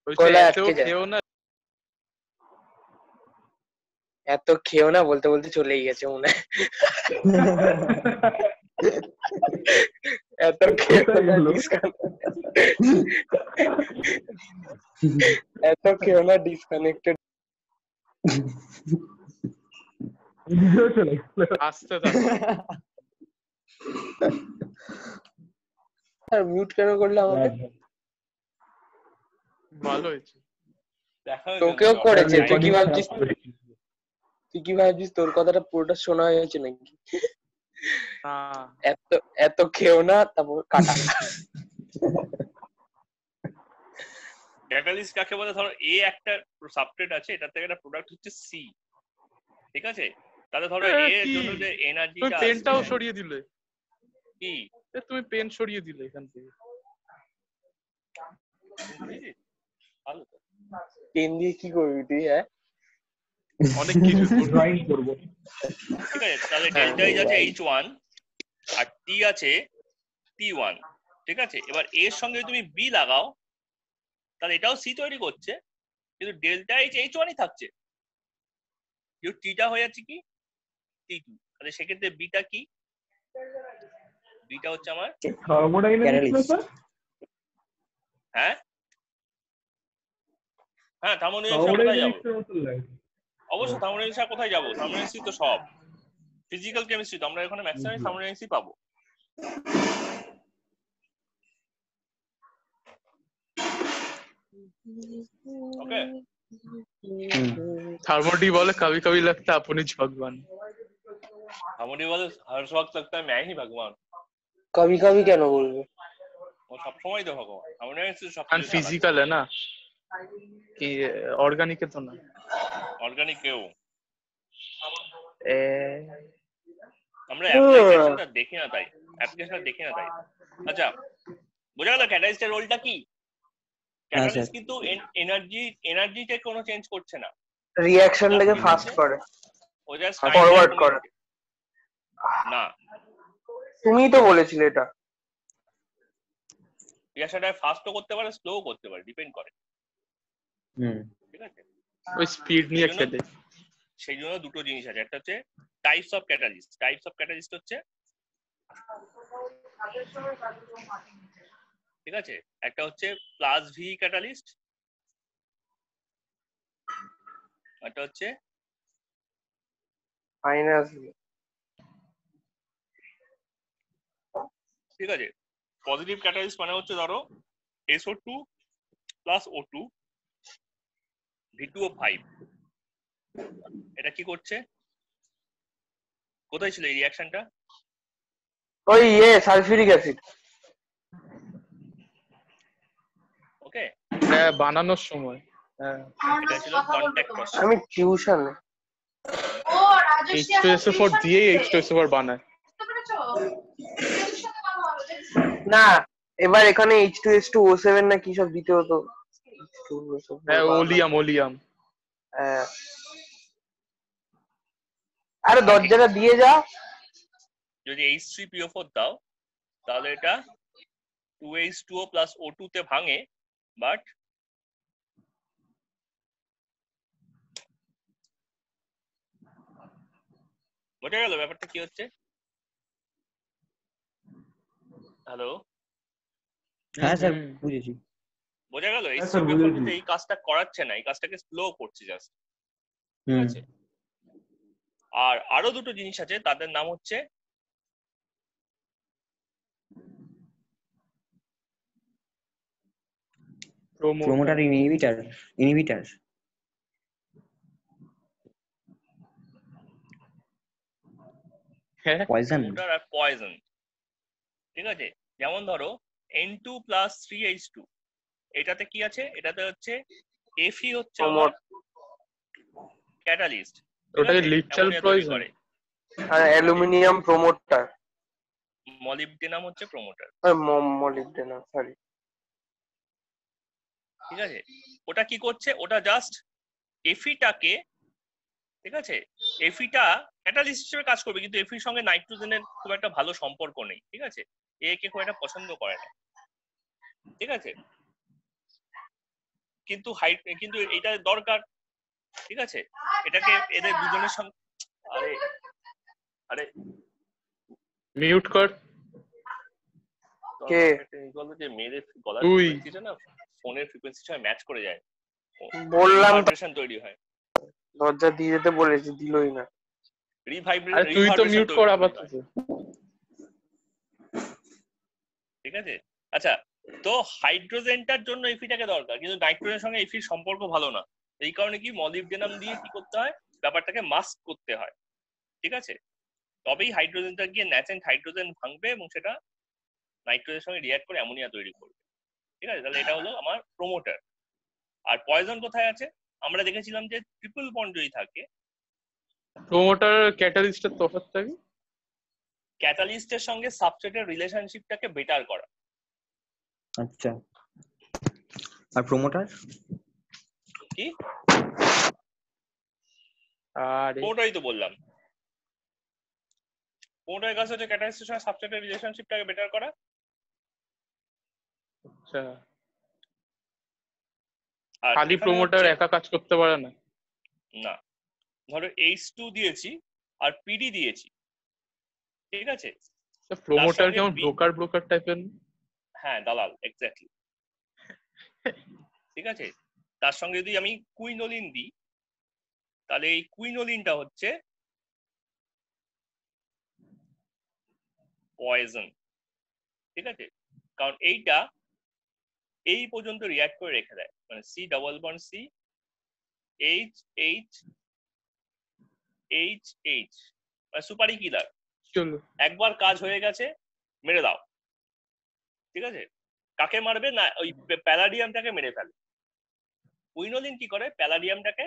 বলছে এত খেও না। এত খেও না বলতে বলতে চলেই গেছে মনে হয়। এত খেও না, এত খেও না, ডিসকানেক্টেড। আসতে থাকো। আর মিউট কেন করলে আমাকে? ভালো হয়েছে। তোকেও করেছে, তুই কি ভাবছিস? তুই কি ভাবছিস তোর কথাটা পুরোটা শোনা হয়েছে নাকি? এত এত খেও না, তারপর কাটা। ক্যাটালিস্ট কাকে বলে? ধরো এ একটা সাবস্ট্রেট আছে, এটা থেকে একটা প্রোডাক্ট হচ্ছে সি, ঠিক আছে? তাহলে ধরো এ এর কি জন্য যে তুমি এনার্জিটা পেনটাও সরিয়ে দিলে, কি তুমি পেন সরিয়ে দিলে এখান থেকে। ভালো তো। পেন দিয়ে কি করবি তুই? হ্যাঁ, অনেক কিছু ড্রয়িং করবো। ঠিক আছে, তাহলে হ্যাঁ, ডেল্টা এইচ আছে H1 আর টি আছে T1, ঠিক আছে? এবার এর সঙ্গে যদি তুমি বি লাগাও তাহলে এটাও সি তৈরি করছে, কিন্তু ডেল্টা এইচ H1ই থাকছে, কিন্তু টিটা হয়ে যাচ্ছে কি T2। তাহলে সেক্ষেত্রে বিটা কি? বিটা হচ্ছে আমার থার্মোডাইনামিক্স না স্যার? হ্যাঁ হ্যাঁ থার্মোডাইনামিক্স কোথায় যাবো? থার্মোডাইনামিক্সের মতো লাগে। অবশ্যই থার্মোডাইনামিক্স কোথায় যাবো? থার্মোডাইনামিক্স তো সব ফিজিক্যাল কেমিস্ট্রি, তো আমরা এখানে ম্যাক্সিমাম থার্মোডাইনামিক্সই পাবো। ওকে, থার্মোডি বলে কবি কবি লাগতা আপনি ভগবান। থার্মোডি বলে हर वक्त लगता है मैं ही भगवान। কবি কবি কেন বলবে? ও সবসময় তো ভগবান, থার্মোডাইনামিক্স সব কারণ ফিজিক্যাল है ना कि ऑर्गेनिक है तो ना। অর্গানিক কেউ ए আমরা অ্যাপ্লিকেশনটা দেখি না তাই, অ্যাপ্লিকেশনটা দেখি না তাই। আচ্ছা, বোঝা গেল ক্যাটালিস্টের রোলটা কি? ক্যাটালিস্ট কিন্তু এনার্জিতে কোনো চেঞ্জ করছে না, রিঅ্যাকশনটাকে ফাস্ট করে, ও জাস্ট ফরওয়ার্ড করে। না, তুমিই তো বলেছিলে এটা। রিঅ্যাকশনটা ফাস্টও করতে পারে, স্লোও করতে পারে, ডিপেন্ড করে, ঠিক আছে? ওই স্পিড নিয়ে খেলে। সেই জন্য দুটো জিনিস আছে, একটা হচ্ছে types of catalyst. Types of catalyst হচ্ছে, ঠিক আছে, একটা হচ্ছে প্লাস ভি ক্যাটালিস্ট, একটা হচ্ছে মাইনাস, ঠিক আছে। পজিটিভ ক্যাটালিস্ট মানে হচ্ছে ধরো SO2 প্লাস O2 V2O5, এটা কি করছে? কোথায় ছিল এই রিঅ্যাকশনটা? ওই সালফিউরিক অ্যাসিড। ওকে, হ্যাঁ বানানোর সময়। হ্যাঁ এটা ছিল কন্টাক্ট ক্রস। আমি টিউশন H2SO4 দিয়ে H2SO4 বানায় না, এবার এখানে H2S2O7 না কি সব দিতে হতো। হ্যাঁ ওলিয়াম। হ্যাঁ, আরে দরজাটা দিয়ে যা। যদি H3PO4 দাও তাহলে এটা 2H2O প্লাস O2 তে ভাঙে, বাট বোঝা গেল ব্যাপারটা কি হচ্ছে? হ্যালো, হ্যাঁ স্যার বুঝেছি। বোঝা গেল? হ্যাঁ স্যার, H3PO4 বুঝেছি। কিন্তু এই কাজটা করাচ্ছে না, এই কাজটাকে স্লো করছে জাস্ট, ঠিক হুম। আছে? আর আরো দুটো জিনিস আছে, তাদের নাম হচ্ছে প্রোমোটার ইনহিবিটর হ্যাঁ পয়জন। প্রোমোটার আর পয়জন, ঠিক আছে? যেমন ধরো N2 প্লাস 3H2, এটাতে কি আছে? এটাতে হচ্ছে Fe হচ্ছে আমার ক্যাটালিস্ট, ওটাকে লিটারাল পয়জন। আর অ্যালুমিনিয়াম প্রমোটার, মলিবডেনাম হচ্ছে প্রোমোটার, মলিবডেনাম, সরি, ঠিক আছে? ওটা কি করছে? ওটা জাস্ট এফিটাকে, ঠিক আছে, এফিটা ক্যাটালিস্ট হিসেবে কাজ করবে, কিন্তু এফির সঙ্গে নাইট্রোজেনের খুব একটা ভালো সম্পর্ক নেই, ঠিক আছে? একে খুব একটা পছন্দ করে না, ঠিক আছে? কিন্তু এটা দরকার, ঠিক আছে? এটাকে এদের দুজনের সঙ্গে, আরে মিউট কর। কে? বলতো যে মেয়েদের গলার তুই। ফ্রিকোয়েন্সিটা না ফোনের ফ্রিকোয়েন্সির সঙ্গে ম্যাচ করে যায়, বললাম তো, ভাইব্রেশন তৈরি হয়। দরজা দিয়ে যেতে বলেছি, দিলই না। আরে তুই তো মিউট কর আপাতত। ঠিক আছে, আচ্ছা, তো হাইড্রোজেনটার জন্য এফিটাকে দরকার, কিন্তু নাইট্রোজেনের সঙ্গে এফির সম্পর্ক ভালো না, এই কারণে কি মলিবডেনাম দিয়ে কি করতে হয়? ব্যাপারটাকে মাস্ক করতে হয়, ঠিক আছে? তবেই হাইড্রোজেনটা গিয়ে ন্যাচেন্ট হাইড্রোজেন ভাঙবে এবং সেটা নাইট্রোজেনের সঙ্গে রিঅ্যাক্ট করে অ্যামোনিয়া তৈরি করবে, ঠিক আছে? তাহলে এটা হলো আমার প্রোমোটার। আর পয়জন কোথায় আছে? আমরা দেখেছিলাম যে ট্রিপল বন্ড যদি থাকে, প্রোমোটার ক্যাটালিস্টের তফাৎটা কি? ক্যাটালিস্টের সঙ্গে সাবস্ট্রেটের রিলেশনশিপটাকে বেটার করা। আচ্ছা, আর প্রোমোটার? কি আরে ওটাই তো বললাম, প্রোমোটারের কাছে হচ্ছে ক্যাটালিস্টের সঙ্গে সাবস্ট্রেটের রিলেশনশিপটাকে বেটার করা। আচ্ছা, আর খালি এখানে প্রোমোটার হচ্ছে একা কাজ করতে পারে না? না, ধরো H2 দিয়েছি আর PD দিয়েছি, ঠিক আছে? প্রোমোটার সঙ্গে কেমন ব্রোকার টাইপের? হ্যাঁ, দালাল, এক্স্যাক্টলি। ঠিক আছে, তার সঙ্গে যদি আমি কুইনোলিন দিই, তাহলে এই কুইনোলিনটা হচ্ছে পয়জন, ঠিক আছে? কারণ এইটা এই পর্যন্ত রিয়াক্ট করে রেখে দেয়, মানে C double bond C H H H H, মানে সুপারি কিলার। চলো, একবার কাজ হয়ে গেছে, মেরে দাও, ঠিক আছে? কাকে মারবে না? ওই প্যালাডিয়ামটাকে মেরে ফেলে। কুইনোলিন কি করে? প্যালাডিয়ামটাকে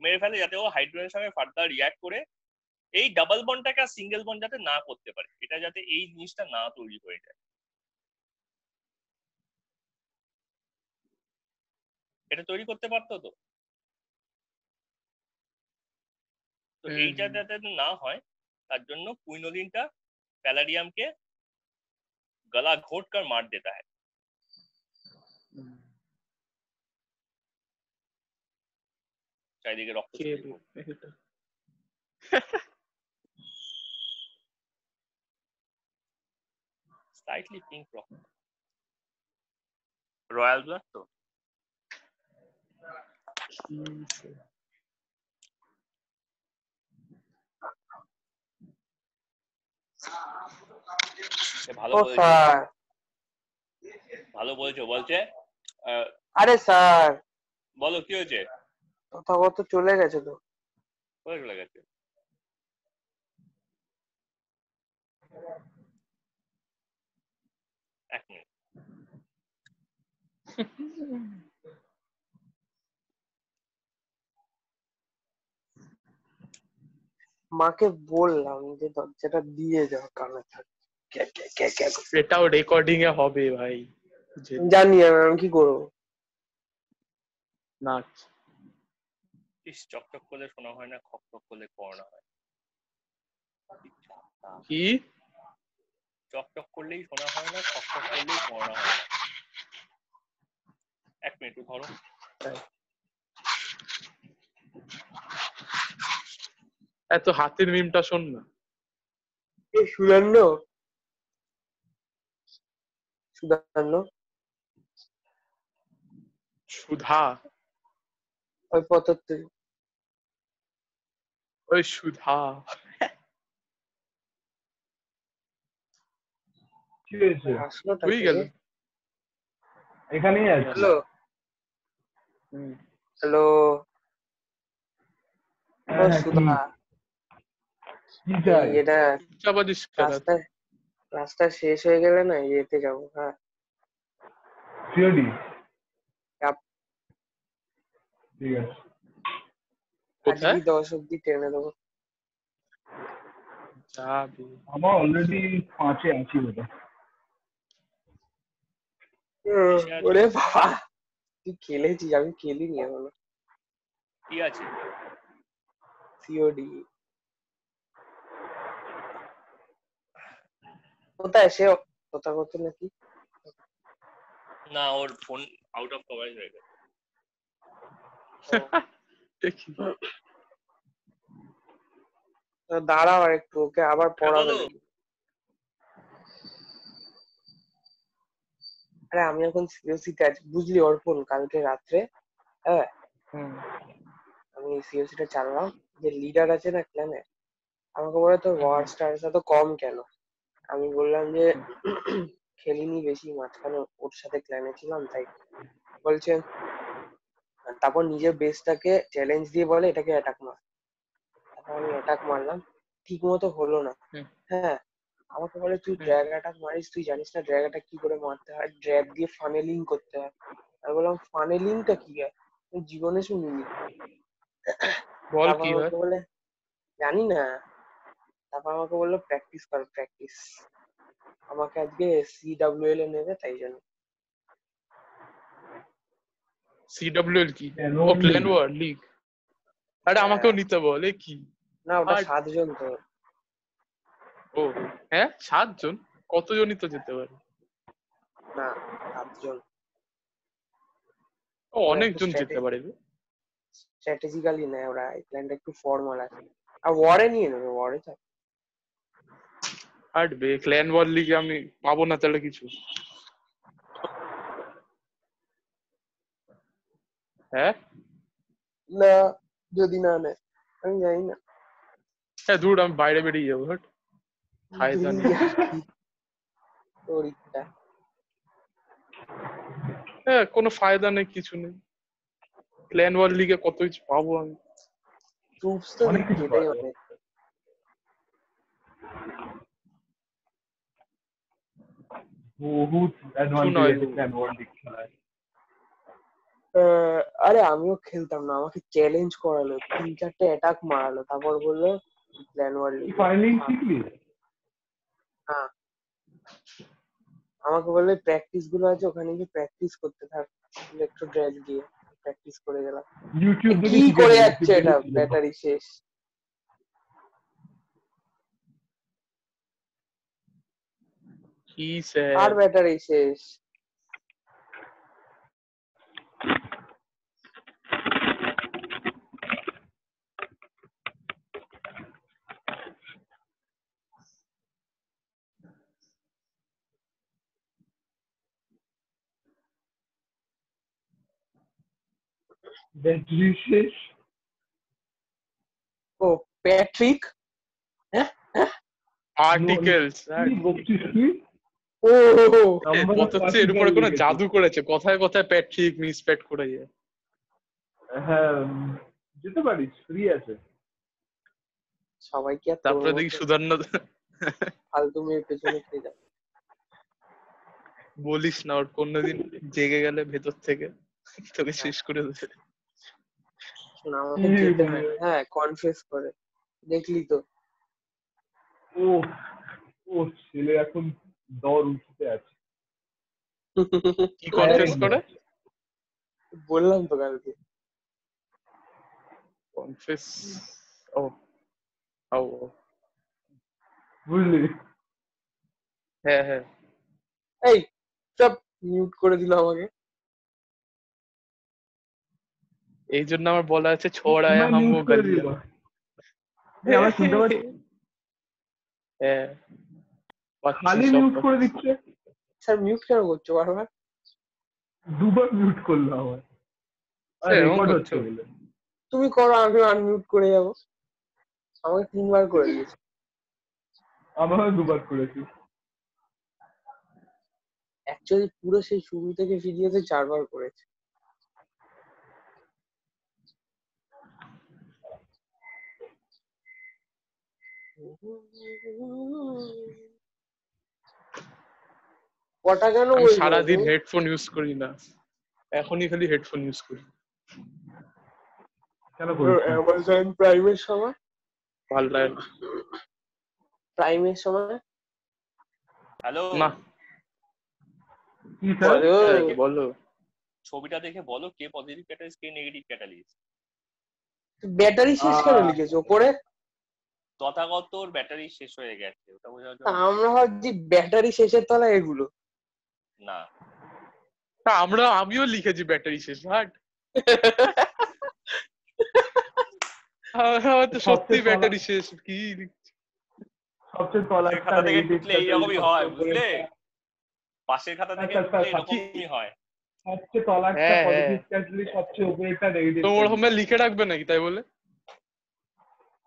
মেরে ফেলে যাতে ও হাইড্রোজেনের সঙ্গে ফার্দার রিয়াক্ট করে এই ডাবল বন্ডটাকে আর সিঙ্গেল বন্ড যাতে না করতে পারে, এটা যাতে এই জিনিসটা না তৈরি হয়ে যায়। এটা তৈরি করতে পারতো তো। তো এইটা যাতে না হয় তার জন্য কুইনোলিনটা প্যালাডিয়ামকে गला घोट कर मार देता है। চারিদিকে রক্ত স্লাইটলি পিঙ্ক রক্ত, রয়্যাল ব্লাড তো। ভালো বলছো, ভালো বলছো। বলছে আরে স্যার বলো কি হয়েছে? তথাগত চলে গেছে তো। কোথায় চলে গেছে? এক মিনিট। মাকে বললাম যে দরজাটা দিয়ে যাও, কানে থাকে। এটাও রেকর্ডিং এ হবে ভাই, জানি আমি কি করবো। নাচ চকচক করলে শোনা হয় না, খক খক করলে পড়ানো হয়। কি চকচক করলেই শোনা হয় না, খক খক করলেই পড়ানো হয় না। এক মিনিট ধরো। এত হাতের মিমটা শোন না। সুধান্য সুধান্য সুধা, ওই পথে ওই সুধা কি হয়েছে? তুই গেল এখানেই আছে। হ্যালো হ্যালো সুধা, কি চাই? এটা চাপাদিস রাস্তা শেষ হয়ে গেলে না ইয়েতে যাবো। হ্যাঁ সিওডি, ঠিক আছে। কোথায় আজকে 10 অব্দি ট্রেনে দেবো। যাবি? আমার অলরেডি 5-এ আছি ওটা। ওরে বাবা, তুই খেলেছিস, আমি খেলিনি এখনো। কি আছে? সিওডি কোথায় সে? কথা কত নাকি? না, ওর ফোন আউট অফ কভারেজ হয়ে গেছে। দাঁড়াও আর একটু, ওকে আবার পড়াবে। আরে আমি এখন সিওসিতে আছি বুঝলি অর্পণ, কালকে রাত্রে হ্যাঁ আমি সিওসিটা চাললাম, যে লিডার আছে না ক্লানে, আমাকে বলে তোর ওয়ার স্টারস এত কম কেন? আমি বললাম যে খেলিনি বেশি, মাঝখানে ওর সাথে ক্লানে ছিলাম তাই। বলছে তারপর নিজের বেসটাকে চ্যালেঞ্জ দিয়ে বলে এটাকে অ্যাটাক মার। তারপর আমি অ্যাটাক মারলাম, ঠিক মতো হলো না। হ্যাঁ আমাকে বলে তুই ড্র্যাগ অ্যাটাক মারিস, তুই জানিস না ড্র্যাগ অ্যাটাক কি করে মারতে হয়? ড্র্যাগ দিয়ে ফানেলিং করতে হয়। আমি বললাম ফানেলিংটা কি হয়, আমি জীবনে শুনিনি। বল তারপর কি হয়। আমাকে বলে জানি না। তারপর আমাকে বললো প্র্যাকটিস কর প্র্যাকটিস। আমাকে আজকে CWL এ নেবে তাই জন্য। সিডব্লিউএল কি? ও Annual clan league। War league. আরে আমাকেও নিতে বল, এ কি? না ওটা আর 7 জন তো। ও হ্যাঁ, 7 জন? কতজনই তো যেতে পারে। না 7 জন। ও ওরা একটু অনেকজন যেতে পারে রে। স্ট্র্যাটেজিক্যালি নেয় ওরা, এই প্ল্যানটা একটু ফর্মাল আছে। আর ওয়ারে নিয়ে নেবে, ওয়ারে থাক। হাঁটবে ক্ল্যান ওয়ার লিগে, আমি পাবো না তাহলে কিছু। হ্যাঁ না যদি না নেয় আমি জানি না। হ্যাঁ, দূর আমি বাইরে বেরিয়ে যাবো। হট ফায়দা নেই। তোর ইচ্ছা। হ্যাঁ, কোনো ফায়দা নেই, কিছু নেই। ক্ল্যান ওয়ার লিগে কত কিছু পাবো আমি। ট্রুপস তো অনেক দিচ্ছি, কিছু এটাই পাওয়া অনেক। বহুত অ্যাডভান্টেজ নয় আছে গো। ক্ল্যান ওয়ার লিগ খেলায়। আরে আমিও খেলতাম না, আমাকে চ্যালেঞ্জ করালো, 3-4টে অ্যাটাক মারালো, তারপর বললো প্ল্যান ওয়ার তুই লিগে। ফাইনালিং শিখলি? হ্যাঁ, আমাকে বললো প্র্যাকটিস গুলো আছে ওখানে গিয়ে প্র্যাকটিস করতে থাক, ইলেকট্রো ড্র্যাগ দিয়ে প্র্যাকটিস করে গেলাম। ইউটিউব দেখে কি শিখে করে নে, যাচ্ছে ইউটিউব এটা, দেখে শিখে নে। ব্যাটারি শেষ। কি আর স্যার। ব্যাটারি শেষ। ব্যাটারি শেষ। ও প্যাট্রিক। হ্যাঁ আর্টিকেলস। কি বকছিস তুই? ও নাম্বার অফ কত হচ্ছে এর উপরে কোনো জাদু করেছে, কথায় কথায় প্যাট্রিক মিস প্যাট করে যায়। হ্যাঁ, যেতে পারিস, ফ্রি আছে। সবাই কি আর তোর তারপরে দেখি মতো সুধার্ণ ফালতু মেয়ের পেছনে খেয়ে যায়? বলিস না, ওর কোনোদিন জেগে গেলে ভেতর থেকে তোকে শেষ করে দেবে। শোন, আমাকে যেতে হয় না। হ্যাঁ কনফেস করে, দেখলি তো। ও ও ছেলে এখন দর উঠতে আছে। কি কনফেস এখন করে? বললাম তো কালকে। কনফেস। ও ও ও, বুঝলি? হ্যাঁ হ্যাঁ। এই সব মিউট করে দিল আমাকে। এই জন্য আমার বলা আছে ছোড়ায় পুরো হামো মিউট করে গালিয়া। দিল। এই আমার শুনতে পাচ্ছিস? হ্যাঁ পাচ্ছি, খালি সব মিউট করে পাচ্ছি। দিচ্ছে। স্যার মিউট কেন করছো বারবার? দুবার মিউট করলো আমার। আর এরকম রেকর্ড করছো? হচ্ছে বলে। তুমি করো, আমি আনমিউট করে যাবো। আমাকে 3বার করে দিয়েছে। আমারও দুবার করেছি। অ্যাকচুয়ালি পুরো সেই শুরু থেকে ভিডিওতে 4বার করেছে। কটা কেন আমি বলছো সারাদিন তুমি? হেডফোন ইউজ করি না, এখনই খালি হেডফোন ইউজ করি। কেন করিস না? অ্যামাজন প্রাইমের সময়, ভালো লাগে না। প্রাইমের সময় হ্যালো, না কি স্যার? বলো। বলো। ছবিটা দেখে বলো কে পজিটিভ ক্যাটালিস্ট কে নেগেটিভ ক্যাটালিস্ট। ব্যাটারি শেষ কেন লিখেছো ওপরে? তথাগতর ব্যাটারি শেষ হয়ে গেছে, ওটা বোঝার তা জন্য। আমরা ভাবছি ব্যাটারি শেষের তলায় এগুলো। না, তা আমিও লিখেছি ব্যাটারি শেষ। হাট, আমার তো সত্যি সবচেয়ে ব্যাটারি শেষ। কি সবচেয়ে পাশের তলাটা খাতা থেকে নেগেটিভ টুকলে ক্যাটালিস্ট, এইরকমই হয়, সবচেয়ে বুঝলে? উপরেরটা পাশের খাতা থেকে আচ্ছা টুকলে আচ্ছা, এরকমই হয়। সবচেয়ে তলারটা হ্যাঁ হ্যাঁ, পজিটিভ ক্যাটালিস্ট, সবচেয়ে উপরেরটা নেগেটিভ তো ওরকম ক্যাটালিস্ট। লিখে রাখবে নাকি? তাই বলে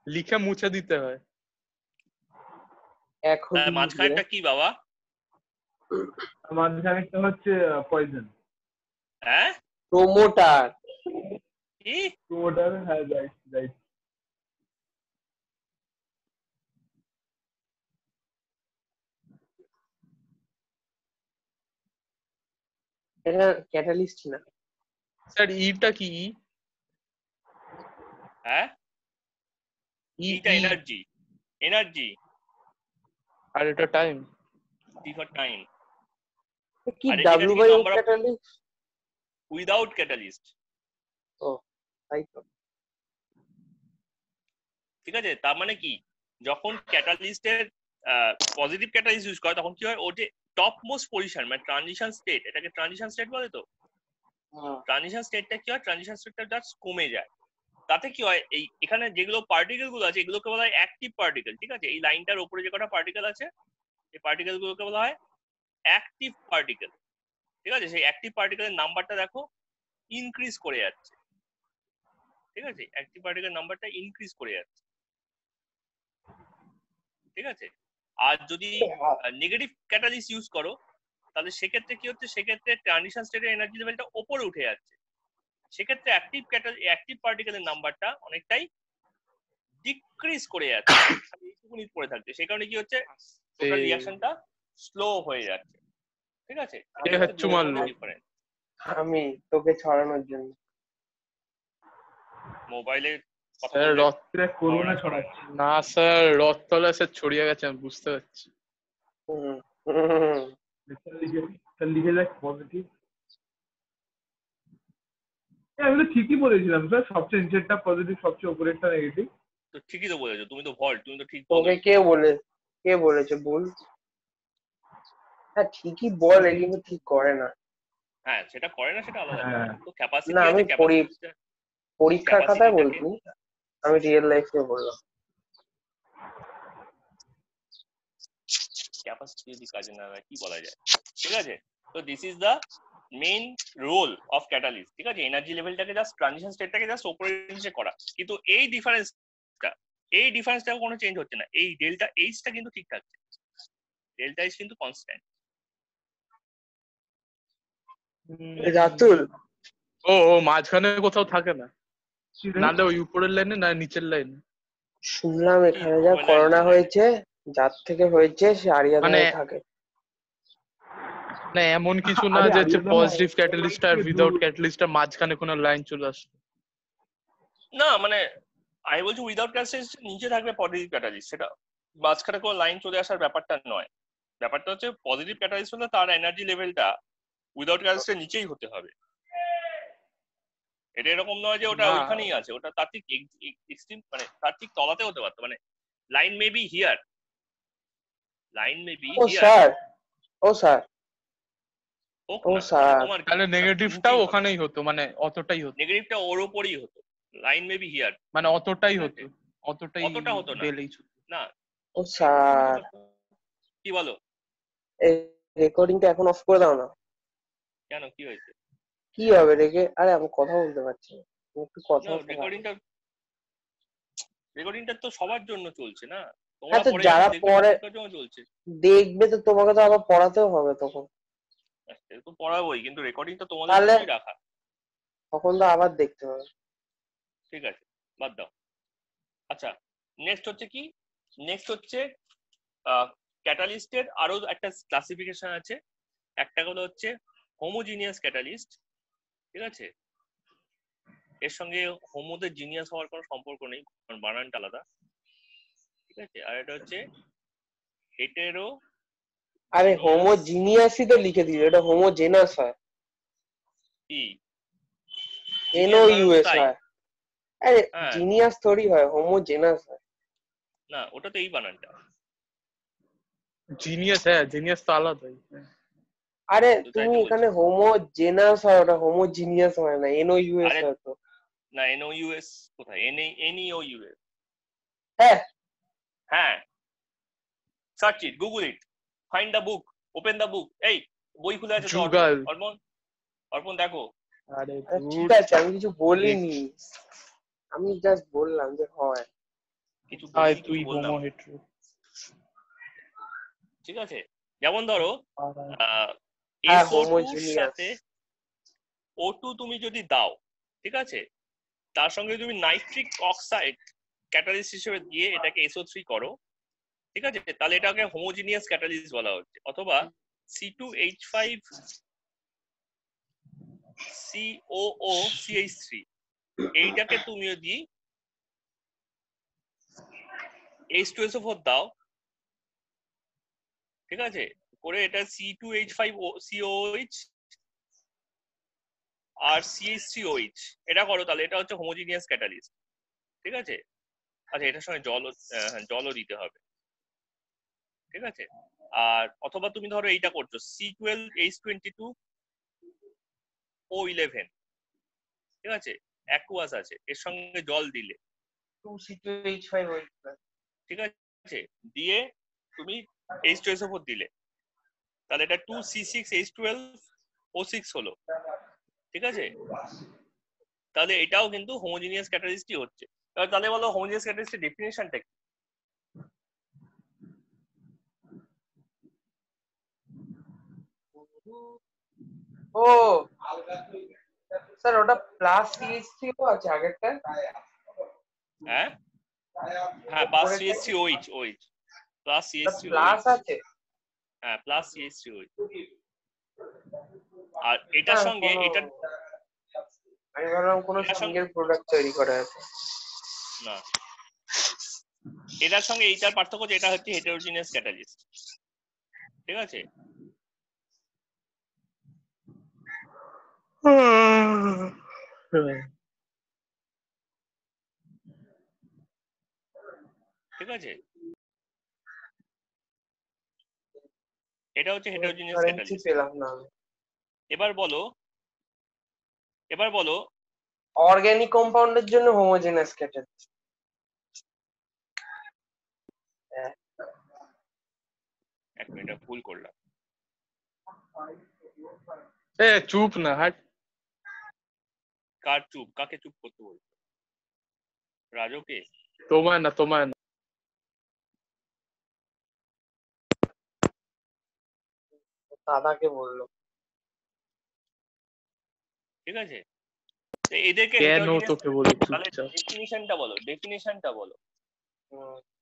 লিখে মুছে দিতে হয়। এখন তার লিখবে। মাঝখানেরটা কি বাবা? মাঝখানেরটা হচ্ছে পয়জন। হ্যাঁ প্রোমোটার। কি? প্রোমোটার, হ্যাঁ রাইট রাইট। এটা ক্যাটালিস্ট না। স্যার ইটা কি? হ্যাঁ, ই এটা এনার্জি, এনার্জি আর এটা টাইম। T for time. কি আর ডাব্লিউ এটা বাই ও number of catalyst? Without catalyst. ও তাই তো। ঠিক আছে, তার মানে কি, যখন ক্যাটালিস্টের পজিটিভ ক্যাটালিস্ট ইউজ করে তখন কি হয়, ও যে টপ মোস্ট পজিশন মানে ট্রানজিশন স্টেট, এটাকে ট্রানজিশন স্টেট বলে তো। ট্রানজিশন স্টেটটা কি হয়, ট্রানজিশন স্টেটটা জাস্ট কমে যায়। তাতে কি হয়, এই এখানে যেগুলো পার্টিকেল গুলো আছে এগুলোকে বলা হয় অ্যাক্টিভ পার্টিকেল। ঠিক আছে, এই লাইনটার উপরে যে কটা পার্টিকেল আছে এই পার্টিকেল গুলোকে বলা হয় অ্যাক্টিভ পার্টিকেল। ঠিক আছে, সেই অ্যাক্টিভ পার্টিকেলের নাম্বারটা দেখো ইনক্রিজ করে যাচ্ছে। ঠিক আছে, অ্যাক্টিভ পার্টিকেলের নাম্বারটা ইনক্রিজ করে যাচ্ছে। ঠিক আছে, আর যদি নেগেটিভ ক্যাটালিস্ট ইউজ করো তাহলে সেক্ষেত্রে কি হচ্ছে, সেক্ষেত্রে ট্রানজিশন স্টেটের এনার্জি লেভেলটা উপরে উঠে যাচ্ছে। সেক্ষেত্রে অ্যাক্টিভ পার্টিকেলের নাম্বারটা অনেকটাই ডিক্রিজ করে যাচ্ছে, এইটুকুনি পড়ে থাকছে। সেই কারণে কি হচ্ছে, টোটাল রিঅ্যাকশনটা স্লো হয়ে যাচ্ছে। ঠিক আছে, ডিফারেন্স। আমি তোকে ছড়ানোর জন্য মোবাইলে কথা স্যার বললে এটা করোনা ছড়াচ্ছে। না স্যার, রথতলা স্যার ছড়িয়ে গেছে, আমি বুঝতে পারছি। হুম, লিখে যাক পজিটিভ। আমি তো ঠিকই বলেছিলাম স্যার, সবচেয়ে নিচেরটা পজিটিভ, সবচেয়ে উপরেরটা নেগেটিভ। তো ঠিকই তো বলেছো, তুমি তো ভল্ট, তুমি তো ঠিক তোকে বলো। কে বলেছে বল? হ্যাঁ ঠিকই বলে কিন্তু ঠিক করে না। হ্যাঁ, সেটা করে না, সেটা আলাদা হ্যাঁ। তো ক্যাপাসিটি না আছে, আমি পরীক্ষার খাতায় বলছি, আমি রিয়েল লাইফে বললাম। ক্যাপাসিটি যদি কাজে না লাগে কি বলা যায়। ঠিক আছে, তো this is the main role of catalyst. ঠিক আছে, এনার্জি লেভেলটাকে জাস্ট ট্রানজিশন স্টেটটাকে জাস্ট উপরে নিচে করা, কিন্তু এই ডিফারেন্সটা কোনো চেঞ্জ হচ্ছে না। এই ডেল্টা এইচটা কিন্তু ঠিক থাকছে, ডেল্টা এইচ কিন্তু কনস্ট্যান্ট। রাতুল ও মাঝখানে কোথাও থাকে না, নাহলে ওই উপরের লাইনে না নিচের লাইনে। শুনলাম এখানে যা করোনা হয়েছে, যার থেকে হয়েছে সে আরিয়াধারে থাকে। না এমন কিছু না যে পজিটিভ ক্যাটালিস্ট আর উইদাউট ক্যাটালিস্ট এর মাঝখানে কোনো লাইন চলে আসবে না, মানে আমি বলছি উইদাউট ক্যাটালিস্ট নিচে থাকবে পজিটিভ ক্যাটালিস্ট, সেটা মাঝখানে কোনো লাইন চলে আসার ব্যাপারটা নয়। ব্যাপারটা হচ্ছে পজিটিভ ক্যাটালিস্ট হলে তার এনার্জি লেভেলটা উইদাউট ক্যাটালিস্টের নিচেই হতে হবে। এটা এরকম নয় যে ওটা ওইখানেই আছে, ওটা তার ঠিক এক্সট্রিম মানে তার ঠিক তলাতে হতে পারতো, মানে line may be here, line may be here. ও স্যার তোমার তাহলে নেগেটিভটাও ওখানেই হতো, মানে অতটাই হতো, নেগেটিভটা ওর উপরই হতো, লাইন মে বি হিয়ার, মানে অতটাই হতো, অতটা হতো না। ও স্যার কি বলো? এই রেকর্ডিংটা এখন অফ করে দাও না। কেন, কি হয়েছে? কি হবে রেখে? আরে আমি কথা বলতে পারছি না, একটু কথা রেকর্ডিংটা তো সবার জন্য চলছে না, হ্যাঁ তো যারা পরে চলছে দেখবে তো তোমাকে তো আবার পড়াতেও হবে তখন। তো পড়াবোই, কিন্তু রেকর্ডিংটা তোমাদের জন্যই রাখা, তখন তো আবার দেখতে হবে। ঠিক আছে, বাদ দাও। আচ্ছা, নেক্সট হচ্ছে কি, নেক্সট হচ্ছে ক্যাটালিস্টের আরো একটা ক্লাসিফিকেশন আছে। একটা হলো হচ্ছে হোমোজিনিয়াস ক্যাটালিস্ট। ঠিক আছে, এর সঙ্গে হোমোদের জিনিয়াস হওয়ার কোনো সম্পর্ক নেই, কারণ বানানটা আলাদা। ঠিক আছে, আর এটা হচ্ছে হেটেরো। আরে হোমোজিনিয়াসই তো লিখে দিল, এটা হোমোজেনাস হয়, কি NOUS হয়। আরে জিনিয়াস থোড়ি হয়, হোমোজেনাস হয়। না, ওটা তো এই বানানটা জিনিয়াস। হ্যাঁ জিনিয়াস তো আলাদাই। আরে তুমি এখানে হোমোজেনাস হয়, ওটা হোমোজিনিয়াস হয় না, NOUS হয় তো। না, NOUS কোথায়? NEOUS। হ্যাঁ হ্যাঁ, search it, Google it, find the book, open the book. এই বই খুলে আছে তো অর্পণ দেখো। আরে ঠিক আছে, আমি কিছু বলিনি, আমি জাস্ট বললাম যে হয় কিছু তুই হোমো হেটেরো। ঠিক আছে, যেমন ধরো সাথে O2 তুমি যদি দাও, ঠিক আছে, তার সঙ্গে তুমি নাইট্রিক অক্সাইড ক্যাটালিস্ট হিসেবে দিয়ে এটাকে SO3 করো, ঠিক আছে, তাহলে এটাকে হোমোজিনিয়াস ক্যাটালিস্ট বলা হচ্ছে। অথবা C2H5 COOCH3 এইটাকে তুমি যদি H2SO4 দাও, ঠিক আছে, করে এটা C2H5COOH আর CH3OH এটা করো, তাহলে এটা হচ্ছে হোমোজিনিয়াস ক্যাটালিস্ট। ঠিক আছে, আচ্ছা এটার সঙ্গে জলও দিতে হবে। ঠিক আছে, আর অথবা তুমি ধরো এইটা করছো C12H22O11, ঠিক আছে, অ্যাকুয়াস আছে, এর সঙ্গে জল দিলে, 2C2H5OH+। ঠিক আছে, দিয়ে তুমি H2SO4 দিলে, তাহলে এটা 2C6H12O6 হলো। ঠিক আছে, তাহলে এটাও কিন্তু হোমোজিনিয়াস ক্যাটালিস্টই হচ্ছে। তাহলে বলো হোমোজিনিয়াস ক্যাটালিস্টের ডেফিনিশনটা কি? ও স্যার, ওটা প্লাস CH3 আছে আগেরটা? হ্যাঁ হ্যাঁ, plus CH3OH plus plus CH3OH, আছে? হ্যাঁ প্লাস CH3OH। আর এটার সঙ্গে এটা আমি ভাবলাম কোনো এটার সঙ্গে সিঙ্গেল প্রোডাক্ট তৈরি করা আছে। না, এটার সঙ্গে এইটার পার্থক্য যে এটা হচ্ছে হেটেরোজিনিয়াস ক্যাটালিস্ট। ঠিক আছে, ঠিক আছে, এটা হচ্ছে হেটেরোজিনিয়াস ক্যাটালিস্ট। পেলাম না আমি। এবার বলো অর্গানিক কম্পাউন্ডের জন্য হোমোজেনাস ক্যাটালিস্ট। এক মিনিট, ভুল করলাম। এ চুপ না, হাট। কার চুপ? কাকে চুপ করতে বলছো? রাজুকে? তোমায় না, তোমায় না। দাদাকে বললো। ঠিক আছে, তো এদেরকে কেন heterogeneous, তোকে বলি তাহলে চুপচাপ? ডেফিনিশনটা বলো।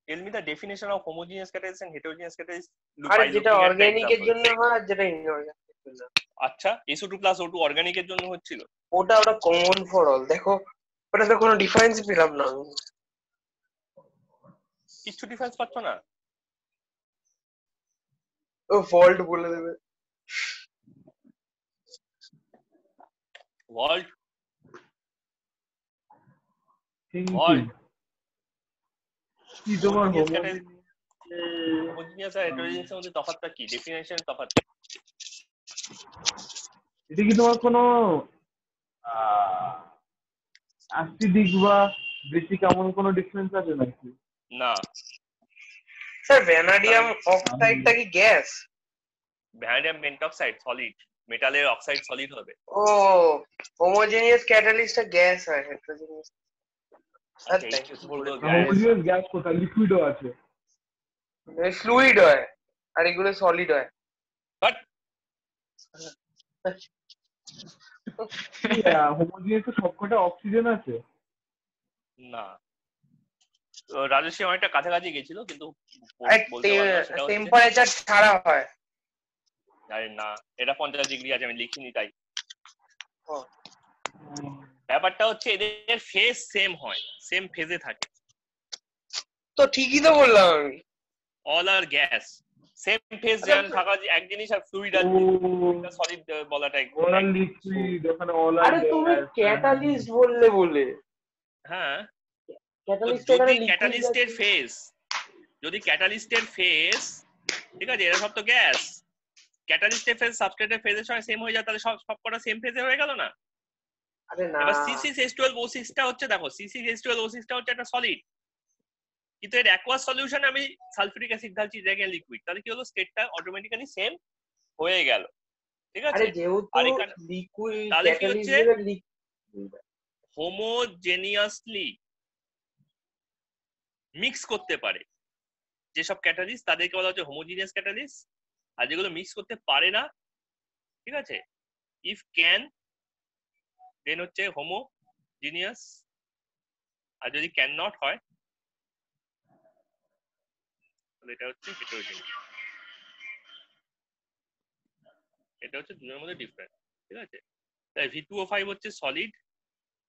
Tell me the definition of homogeneous catalyst and heterogeneous catalyst আরে by যেটা looking at the অর্গানিকের example. জন্য হয় আর যেটা ইনঅর্গানিকের জন্য। আচ্ছা, SO2+O2 অর্গানিকের জন্য হচ্ছিল, ওটা কমন ফর অল। দেখো ওটাতে কোনো ডিফারেন্স পেলাম না। কিছু ডিফারেন্স পাচ্ছ না? ও ফল্ট বলে দেবে। ভল্ট কিন্তু ভল্ট কি তোমার হোমোজিনিয়াস আর হেটেরোজিনিয়াস এর মধ্যে তফাৎটা কি? ডেফিনিশন তফাৎ? এটা কি তোমার কোনো অ্যাসিডিক বা বেশি কেমন কোনো ডিফারেন্স আছে নাকি? না, স্যার ভ্যানাডিয়াম অক্সাইডটা কি গ্যাস? ভ্যানাডিয়াম পেন্টঅক্সাইড সলিড, মেটালের অক্সাইড সলিড হবে। ও হোমোজেনিয়াস ক্যাটালিস্টটা গ্যাস হয়, হেটেরোজেনিয়াস আচ্ছা, এই কি বলবো, হোমোজিনিয়াস গ্যাস কোথায়? লিকুইডও আছে। ফ্লুইড হয় আর এগুলো সলিড হয়। বাট হোমোজিনিয়াস সবকটা অক্সিজেন আছে? না, রাজস্বী অনেকটা কাছাকাছি গেছিল কিন্তু বলতে পারবো না। সেটা হচ্ছে, টেম্পারেচার ছাড়া হয়। আরে না, এটা 50 ডিগ্রি আছে, আমি লিখিনি তাই। ও। ব্যাপারটা হচ্ছে এদের ফেজ সেম হয়, সেম ফেজে থাকে। তো ঠিকই তো বললাম আমি। অল আর গ্যাস, সেম ফেজ যেন থাকা এক জিনিস, আর ফ্লুইড আর সলিড বলাটা অল আর লিকুইড, ওখানে অল আর আরে তুমি ক্যাটালিস্ট বললে বলে। হ্যাঁ, ক্যাটালিস্ট যদি ক্যাটালিস্টের ফেজ, ঠিক আছে, এরা সব তো গ্যাস, ক্যাটালিস্টের ফেজ সাবস্ট্রেটের ফেজের সঙ্গে সেম হয়ে যায়, তাহলে সবকটা সেম ফেজে হয়ে গেল না? আরে না, এবার C6H12O6 টা হচ্ছে, দেখো C6H12O6 টা হচ্ছে একটা সলিড, কিন্তু এর অ্যাকুয়াস সলিউশন আমি সালফিউরিক অ্যাসিড ঢালছি জায়গায় লিকুইড, তাহলে কি হলো, স্টেটটা অটোমেটিক্যালি সেম হয়ে গেল। ঠিক আছে, আরে যেহেতু আর এখানে লিকুইড তাহলে কি হচ্ছে, ক্যাটালিস্ট হোমোজেনিয়াসলি মিক্স করতে পারে যেসব ক্যাটালিস্ট, তাদেরকে বলা হচ্ছে হোমোজিনিয়াস ক্যাটালিস্ট। আর যেগুলো মিক্স করতে পারে না, ঠিক আছে, ইফ ক্যান, দেন হচ্ছে হোমোজিনিয়াস। আর যদি ক্যান নট হয়, তাহলে এটা হচ্ছে হেটেরোজিনিয়াস। এটা হচ্ছে দুজনের মধ্যে ডিফারেন্স। ঠিক আছে, তাই V2O5 হচ্ছে সলিড,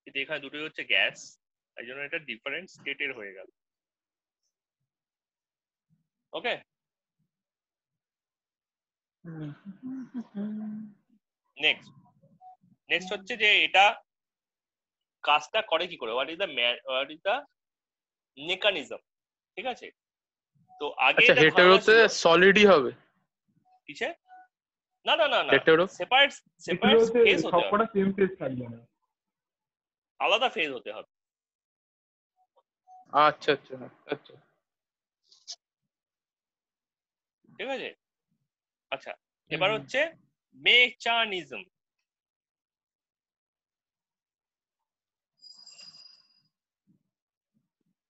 কিন্তু এখানে দুটোই হচ্ছে গ্যাস, তাই জন্য এটা ডিফারেন্ট স্টেটের হয়ে গেল। ওকে, নেক্সট হচ্ছে যে এটা কাজটা করে কি করে, হোয়াট ইজ দ্য মেকানিজম, ঠিক আছে? তো আগে আচ্ছা, এটা হেটেরো ধারণা তে ছিল সলিডই হবে? কিসে? না না না না, হেটেরো সেপারেট এগুলোতে ফেজ হতে হবে, সবকটা সেম ফেজ থাকবে না। আলাদা ফেজ হতে হবে। আচ্ছা আচ্ছা আচ্ছা। ঠিক আছে, আচ্ছা এবার হচ্ছে মেকানিজম।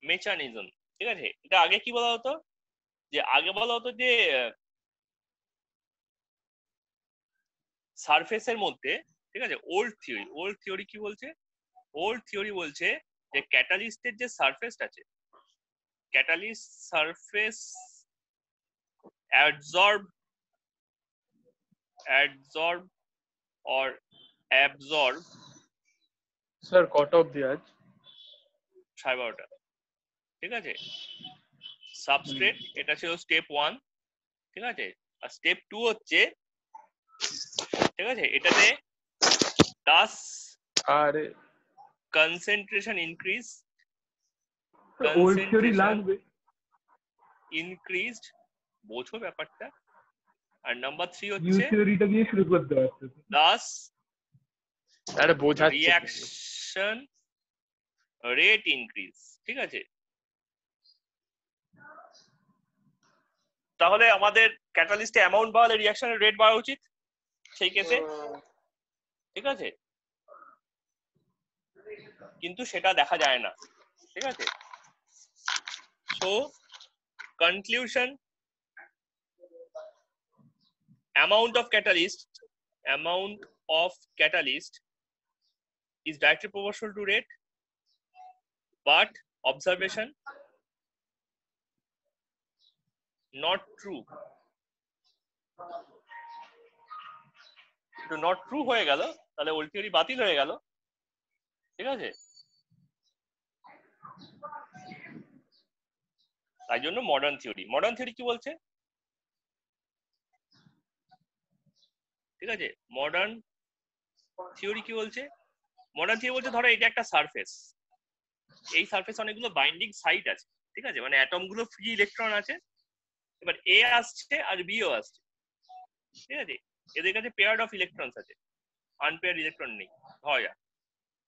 মেকানিজম, ঠিক আছে, এটা আগে কি বলা হতো, যে আগে বলা হতো যে সারফেসের মধ্যে, ঠিক আছে, ওল্ড থিওরি কি বলছে, ওল্ড থিওরি বলছে যে ক্যাটালিস্টের যে সারফেস আছে, catalyst surface absorb or absorb, sir cut off the আজ 12:30, ঠিক আছে, সাবস্ট্রেট, এটা ছিল স্টেপ 1, ঠিক আছে। আর স্টেপ 2 হচ্ছে, ঠিক আছে, এটাতে দাস আরে কনসেন্ট্রেশন ইনক্রিজ, ওল্ড থিওরি লাগবে। ইনক্রিজড, বোঝো ব্যাপারটা। আর নাম্বার 3 নিউ হচ্ছে থিওরিটা দিয়ে শুরু করতে পারছে। দাস আরে বোঝাচ্ছে রিঅ্যাকশন রেট ইনক্রিজ, ঠিক আছে। তাহলে আমাদের ক্যাটালিস্টে অ্যামাউন্ট বাড়ালে রিঅ্যাকশনের রেট বাড়া উচিত সেই কেসে, ঠিক আছে, কিন্তু সেটা দেখা যায় না, ঠিক আছে। So conclusion, amount of catalyst is directly proportional to rate, but observation not true, তো নট ট্রু হয়ে গেল, তাহলে ওল্ড থিওরি বাতিল হয়ে গেল, ঠিক আছে। তাই জন্য মডার্ন থিওরি কি বলছে, ঠিক আছে, মডার্ন থিওরি কি বলছে, মডার্ন থিওরি বলছে ধরো এটা একটা সারফেস, এই সারফেস অনেকগুলো বাইন্ডিং সাইট আছে, ঠিক আছে, মানে অ্যাটম গুলো ফ্রি ইলেকট্রন আছে, এবার এ আসছে আর বিও আসছে, ঠিক আছে, এদের কাছে পেয়ার্ড অফ ইলেকট্রনস আছে, আনপেয়ার্ড ইলেকট্রন নেই, হয়।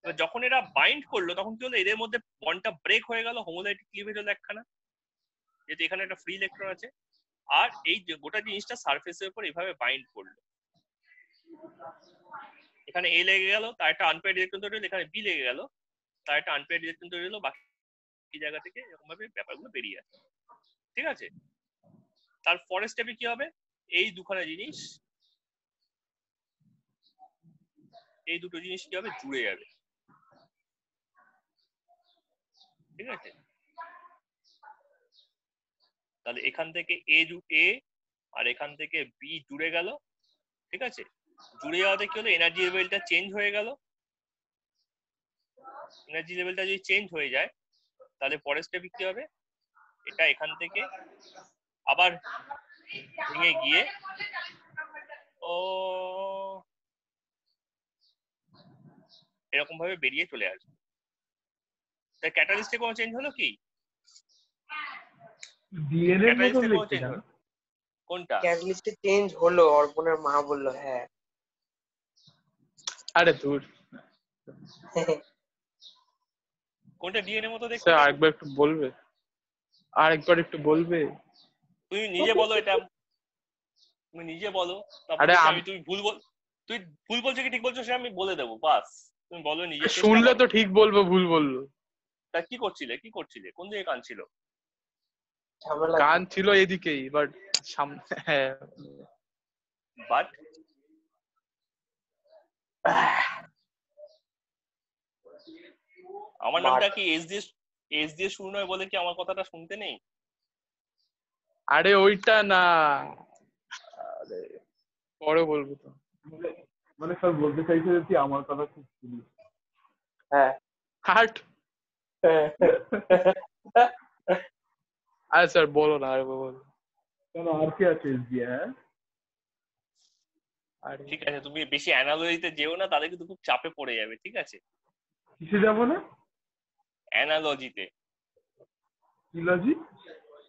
এবার যখন এরা বাইন্ড করলো তখন কি হলো, এদের মধ্যে বন্ডটা ব্রেক হয়ে গেল, হোমোলাইটিক ক্লিভেজ হলো একখানা, যেহেতু এখানে একটা ফ্রি ইলেকট্রন আছে, আর এই যে গোটা জিনিসটা সারফেসের উপর এইভাবে বাইন্ড করলো, এখানে এ লেগে গেল, তার একটা আনপেয়ার্ড ইলেকট্রন তৈরি হলো, এখানে বি লেগে গেল, তার একটা আনপেয়ার্ড ইলেকট্রন তৈরি হলো, বাকি জায়গা থেকে এরকম ভাবে ব্যাপারগুলো বেরিয়ে আসে, ঠিক আছে। তার পরের স্টেপে কি হবে, এই দুখানা জিনিস, এই দুটো জিনিস কি হবে, জুড়ে যাবে, ঠিক আছে। তাহলে এখান থেকে এ আর এখান থেকে বি জুড়ে গেল, ঠিক আছে। জুড়ে যাওয়াতে কি হলো, এনার্জি লেভেলটা চেঞ্জ হয়ে গেল, এনার্জি লেভেলটা যদি চেঞ্জ হয়ে যায় তাহলে পরের স্টেপে কি হবে, এটা এখান থেকে আবার ভেঙে গিয়ে এরকম ভাবে বেরিয়ে চলে আসবে। তাই ক্যাটালিস্টে কোনো চেঞ্জ হলো কি, ডিএনএ এর মতো ক্যাটালিস্টে কোনো দেখতে চেঞ্জ না। হলো, কোনটা? ক্যাটালিস্টে চেঞ্জ হলো, অর্পণের মা বললো হ্যাঁ। আরে দূর কোনটা ডিএনএ মতো দেখতে? স্যার আরেকবার একটু বলবে, আরেকবার একটু বলবে? তুমি নিজে বলো, এটা তুমি নিজে বলো, তারপর আরে আমি তুমি ভুল বলছো কি ঠিক বলছো সেটা আমি বলে দেবো, বাস তুমি বলো, নিজে শুনলে তো ঠিক বলবো, ভুল বললো। তা কি করছিলে, কোন দিকে কান ছিল? কান ছিল এদিকেই, বাট সামনে, হ্যাঁ, বাট আমার নামটা কি এস দিয়ে শুরু নয় বলে কি আমার কথাটা শুনতে নেই? আরে ওইটা না, আরে পরে বলবো তো। মানে স্যার বলতে চাইছে যে তুই আমার কথা খুব শুনিস। হ্যাঁ হার্ট। আরে স্যার বলো না, আরে বলো। কেন আর কি আছে এসবিআই? হ্যাঁ আরে ঠিক আছে, তুমি বেশি অ্যানালজিতে যেও না, তাহলে কিন্তু খুব চাপে পড়ে যাবে, ঠিক আছে? কিসে যাবো না? অ্যানালজিতে। কি লজি?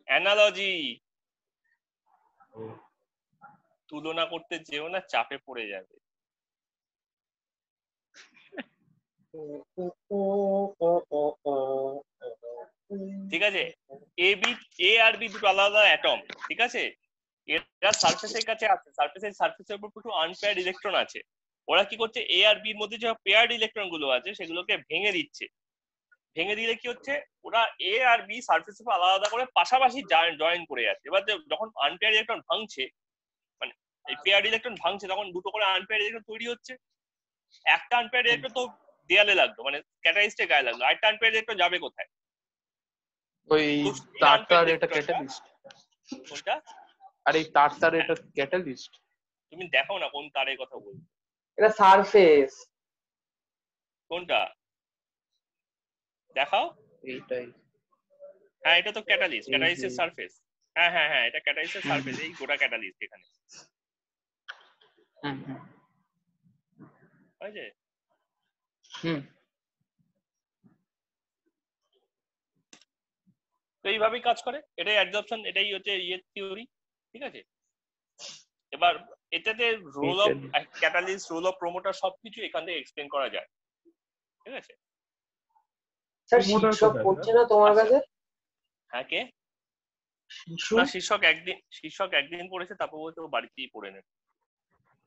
অ্যানালজি তুলনা করতে যেও না, চাপে পড়ে যাবে। ঠিক আছে, এ আর বি দুটো আলাদা অ্যাটম, ঠিক আছে? এরা সারফেসের কাছে আছে, সারফেসের উপর কিছু আনপেয়ার্ড ইলেকট্রন আছে। ওরা কি করছে, এ আর বির মধ্যে যে পেয়ার্ড ইলেকট্রন গুলো আছে সেগুলোকে ভেঙে দিচ্ছে। ভেঙে দিলে কি হচ্ছে, ওরা এ আর বি সারফেসের উপর আলাদা আলাদা করে পাশাপাশি জয়েন করে যাচ্ছে। এবার যখন আনপেয়ার্ড ইলেকট্রন ভাঙছে, মানে এই পেয়ার্ড ইলেকট্রন ভাঙছে, তখন দুটো করে আনপেয়ার্ড ইলেকট্রন তৈরি হচ্ছে। একটা আনপেয়ার্ড ইলেকট্রন তো দেয়ালে লাগলো, মানে ক্যাটালিস্টের গায়ে লাগলো, আরেকটা আনপেয়ার্ড ইলেকট্রন যাবে কোথায়? ওই তারটার এটা ক্যাটালিস্ট। কোনটা? আরে এই তারটার এটা ক্যাটালিস্ট। তুমি দেখাও না কোন তারের কথা বলছো। এটা সারফেস। কোনটা দেখাও? এইটাই। হ্যাঁ, এটা তো ক্যাটালিস্ট, এই ক্যাটালিস্টের যে। সারফেস। হ্যাঁ হ্যাঁ হ্যাঁ, এটা ক্যাটালিস্টের সারফেস, এই গোটা ক্যাটালিস্ট এখানে। হুম হুম বুঝলে? হুম। তো এইভাবেই কাজ করে, এটাই অ্যাডজর্পশন, এটাই হচ্ছে ইয়ে থিওরি, ঠিক আছে? এবার এটাতে role of catalyst, role of promoter সবকিছু এখান থেকে এক্সপ্লেন করা যায়, ঠিক আছে? স্যার Promoter শিক্ষক কোথায়, পড়ছে স্যার? না তোমার আচ্ছা। কাছে? হ্যাঁ, কে? শিশু না, শিক্ষক একদিন পড়েছে, তারপর বলতে ও বাড়িতেই পড়ে নেবে।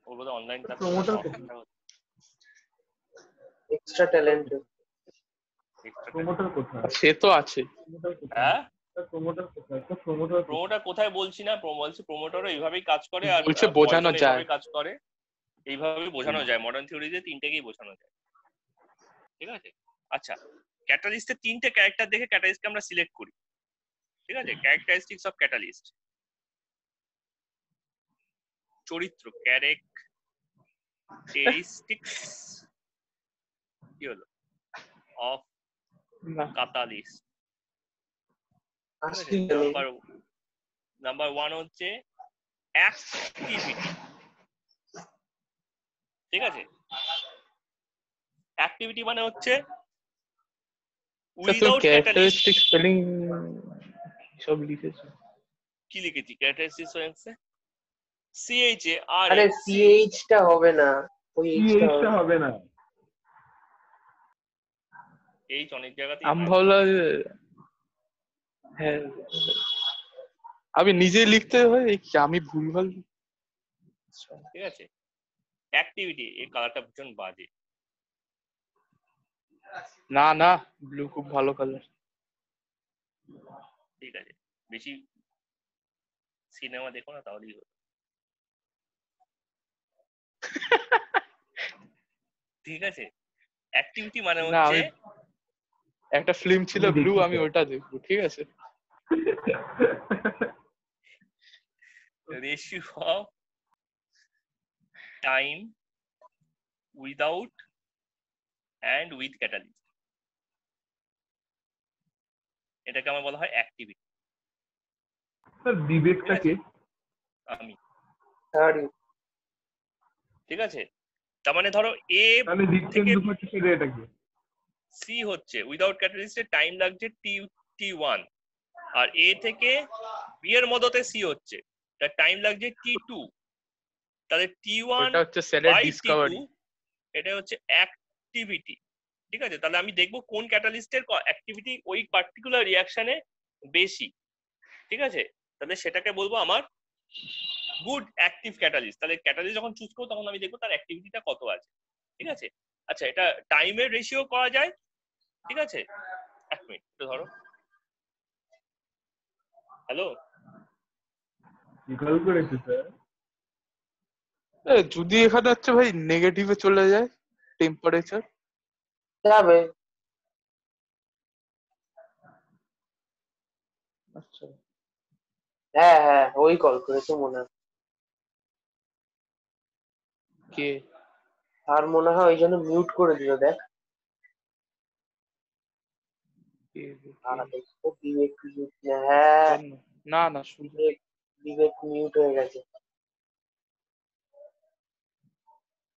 ওর বোধহয় অনলাইন ক্লাস Promoter কোথায়? Extra talented. প্রমোটার কোথায়? সে তো আছে। প্রমোটার কোথায়? হ্যাঁ, স্যার প্রমোটার কোথায়? স্যার প্রমোটার কোথায়? প্রমোটার কোথায় বলছি না, বলছি প্রমোটারও এইভাবেই কাজ করে, আর বলছে বোঝানো পয়জন যায়। এইভাবে কাজ করে, এইভাবে বোঝানো যায়। মডার্ন থিওরিতে তিনটেকেই বোঝানো যায়, ঠিক আছে? আচ্ছা, ক্যাটালিস্টের তিনটে ক্যারেক্টার দেখে ক্যাটালিস্টকে আমরা সিলেক্ট করি, ঠিক আছে? ক্যারেক্টারিস্টিক্স অফ ক্যাটালিস্ট, চরিত্র, ক্যারেক্টারিস্টিক্স কি হলো অফ না ক্যাটালিস্ট। আসছি নাম্বার ওয়ান হচ্ছে অ্যাক্টিভিটি, ঠিক আছে? অ্যাক্টিভিটি মানে হচ্ছে উইদাউট ক্যাটালিস্ট। ক্যারেক্টারিস্টিক স্পেলিং সব লিখেছে। কি লিখেছি ক্যারেক্টারিস্টিক্স? সিএইচএ আর আরে সিএইচ টা হবে না, ওই এইচটা এইচটা হবে না। এইচ অনেক জায়গাতেই আমি হয়। ভাবলাম হ্যাঁ আমি নিজে লিখতে হয়, আমি ভুলভাল। ঠিক আছে, অ্যাক্টিভিটি, এই কালারটা ভীষণ বাজে। না না, ব্লু খুব ভালো কালার। ঠিক আছে, বেশি সিনেমা দেখো না, তাহলেই হলো। ঠিক আছে, অ্যাক্টিভিটি মানে না হচ্ছে আমি একটা ফিল্ম ছিল আমি ব্লু, দেখি আমি স্যার। ওটা দেখবো, ঠিক আছে? Ratio of time without and with catalyst, এটাকে আমার বলা হয় অ্যাক্টিভিটি। স্যার বিবেকটাকে আমি, সরি ঠিক আছে? তার মানে ধরো এ তাহলে দিচ্ছেন থেকে দুটো টিকিট এটাকে। সি হচ্ছে উইদাউট ক্যাটালিস্টের টাইম লাগছে টি1, আর এ থেকে বি এর মধ্যে সি হচ্ছে, তার টাইম লাগছে টি2। তাহলে টি1 ওটা হচ্ছে সেলের বাই ডিসকভারি। টি2, এটা হচ্ছে অ্যাক্টিভিটি, ঠিক আছে? তাহলে আমি দেখবো কোন ক্যাটালিস্টের অ্যাক্টিভিটি ওই পার্টিকুলার রিয়াকশনে বেশি, ঠিক আছে? তাহলে সেটাকে বলবো আমার গুড অ্যাক্টিভ ক্যাটালিস্ট। তাহলে ক্যাটালিস্ট যখন চুজ করবো তখন আমি দেখবো তার অ্যাক্টিভিটিটা কত আছে, ঠিক আছে? আচ্ছা, এটা টাইমের রেশিও করা যায়, ঠিক আছে? এক মিনিট একটু ধরো। হ্যালো, কল করেছে স্যার। যদি এখানে হচ্ছে ভাই নেগেটিভে চলে যায় টেম্পারেচার, যাবে। আচ্ছা হ্যাঁ হ্যাঁ, ওই কল করেছে মনে হয়। কে? আর মনে হয় ওই জন্য মিউট করে দিল, দেখ। আর দেখো বিবেক মিউট, হ্যাঁ না না শুনতে বিবেক বিবেক মিউট হয়ে গেছে,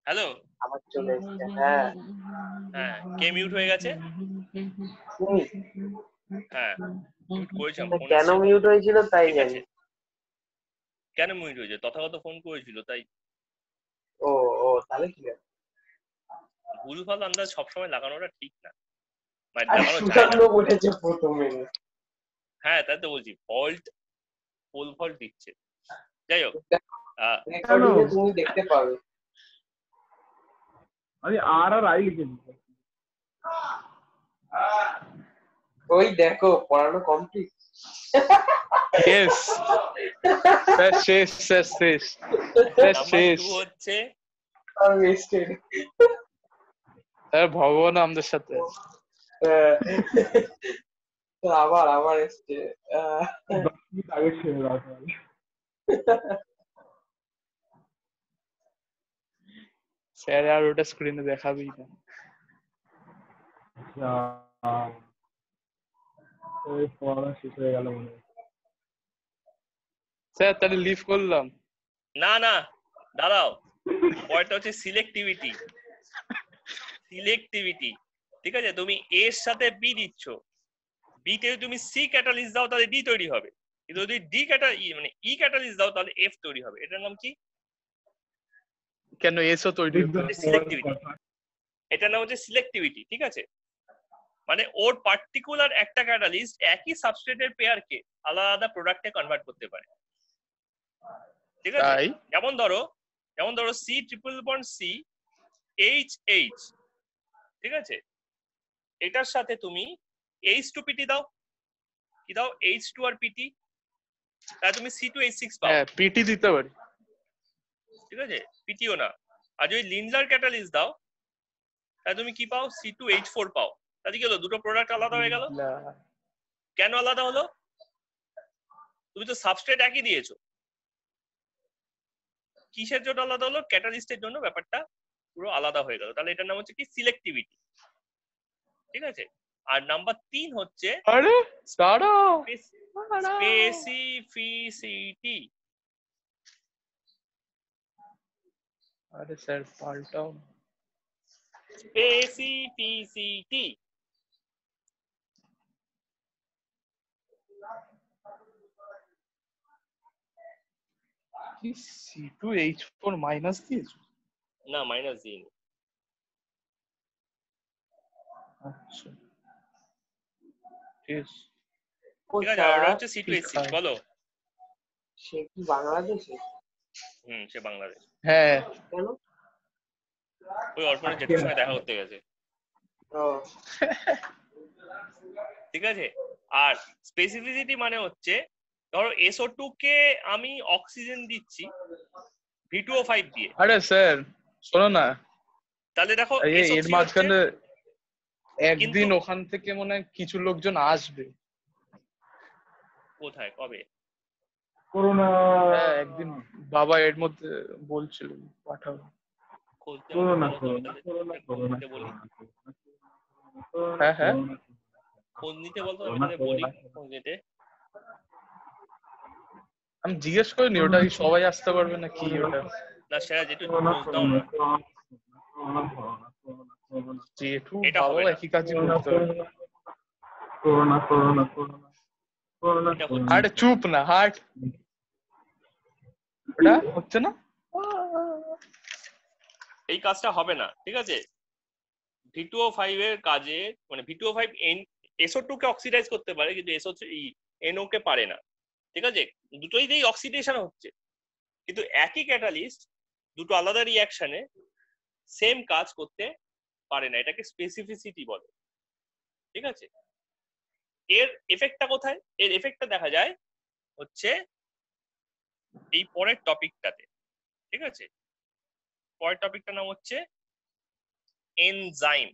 হ্যালো, আবার চলে এসেছে। হ্যাঁ হ্যাঁ কে মিউট হয়ে গেছে? তুমি হ্যাঁ মিউট করেছিলাম, ফোন কেন এসেছিল। মিউট হয়েছিল তাই ঠিক জানি। আছে, কেন মিউট হয়েছে? তথাগত ফোন করেছিল তাই। ও ও তাহলে কি আছে? ভুলভাল আন্দাজ সবসময় লাগানোটা ঠিক না, মানে আর লাগানো যায় না। সুকান্ত বলেছে প্রথমে। হ্যাঁ তাই তো বলছি, ফল্ট পোল ফল্ট দিচ্ছে। যাই হোক, রেকর্ডিং এ তুমি দেখতে পাবে। আমি আর আই লিখে দিচ্ছি। ওই দেখো পড়ানো কমপ্লিট। ইয়েস শেষ শেষ শেষ নাম্বার শেষ 2 হচ্ছে আর ওয়েস্টেড। ভগবান আমাদের সাথে আবার আবার এসছে। 10 মিনিট আগে ছেড়ে দাও তাহলে। স্যার আর ওটা স্ক্রিনে দেখাবেই না। ওই পড়া শেষ হয়ে গেল মনে হয়। স্যার তাহলে লিভ করলাম। না না দাঁড়াও, পয়েন্টটা হচ্ছে সিলেক্টিভিটি। সিলেক্টিভিটি, ঠিক আছে? তুমি এ এর সাথে বি দিচ্ছ, বি তে তুমি সি ক্যাটালিস্ট দাও তাহলে ডি তৈরি হবে, কিন্তু যদি ডি মানে ই ক্যাটালিস্ট দাও তাহলে এফ তৈরি হবে। এটার নাম কি? কেন এসও তৈরি হতো? সিলেক্টিভিটি। এটার নাম হচ্ছে সিলেক্টিভিটি, ঠিক আছে? মানে ওর পার্টিকুলার একটা ক্যাটালিস্ট একই সাবস্ট্রেটের পেয়ারকে আলাদা আলাদা প্রোডাক্টে কনভার্ট করতে পারে, ঠিক আছে? তাই যেমন ধরো C triple bond C H H, ঠিক আছে? এটার সাথে তুমি H2PT দাও, কি দাও? H2 আর PT, তাহলে তুমি C2H6 পাও, হ্যাঁ পিটি দিতে পারি। ঠিক আছে? PTও না। আর যদি লিন্ডলার ক্যাটালিস্ট দাও তাহলে তুমি কি পাও? C2H4 পাও। তাহলে কি হলো? দুটো প্রোডাক্ট আলাদা হয়ে গেল। কেন আলাদা হলো? তুমি তো সাবস্ট্রেট একই দিয়েছো। কিসের জন্য আলাদা হলো? ক্যাটালিস্টের জন্য ব্যাপারটা পুরো আলাদা হয়ে গেল। তাহলে এটার নাম হচ্ছে কি? সিলেক্টিভিটি, ঠিক আছে? আর নাম্বার 3 হচ্ছে আরে দাঁড়াও স্পেসিফিসিটি। আরে স্যার পাল্টাও। স্পেসিফিসিটি, কি C2H4 মাইনাস দিয়েছো? না মাইনাস দিইনি। আচ্ছা ঠিক ঠিক আছে, আর ওটা হচ্ছে C2H6। বলো। সে কি বাংলাদেশে? সে বাংলাদেশ। হ্যাঁ কেন? ওই অর্পণের জেঠুর সঙ্গে দেখা করতে গেছে, ও ঠিক আছে? আর স্পেসিফিসিটি মানে হচ্ছে ধরো SO2 কে আমি অক্সিজেন দিচ্ছি V2O5 দিয়ে, আরে স্যার শোনো না, তাহলে দেখো এর SO3 হচ্ছে, মাঝখানে একদিন কিন্তু ওখান থেকে মনে হয় কিছু লোকজন আসবে। কোথায় কবে? করোনা হ্যাঁ একদিন বাবা এর মধ্যে বলছিল পাঠাবো। খোঁজ নিতে করোনা বলো তো, করোনা তাহলে করোনা খোঁজ করোনা নিতে বলি। হ্যাঁ হ্যাঁ খোঁজ নিতে বলতো, আমি তাহলে বলি খোঁজ নিতে। আমি জিজ্ঞেস করিনি ওটা কি সবাই আসতে পারবে না কি ওটা? না সেটা যেটু খোঁজ দাও না, জেঠু এটা বাবা হবে না। একই কাজই করতে হবে। করোনা করোনা করোনা করোনা এটা হচ্ছে আরে চুপ না হাট, ওটা হচ্ছে না। এই কাজটা হবে না, ঠিক আছে? V2O5 এর কাজে মানে V2O5 SO2 কে অক্সিডাইজ করতে পারে, কিন্তু NO কে পারে না, ঠিক আছে? দুটোই দিয়েই অক্সিডেশন হচ্ছে, কিন্তু একই ক্যাটালিস্ট দুটো আলাদা রিঅ্যাকশনে সেম কাজ করতে পারে না। এটাকে স্পেসিফিসিটি বলে, ঠিক আছে? এর এফেক্টটা কোথায়? এর এফেক্টটা দেখা যায় হচ্ছে এই পরের টপিকটাতে, ঠিক আছে? পরের টপিকটার নাম হচ্ছে এনজাইম।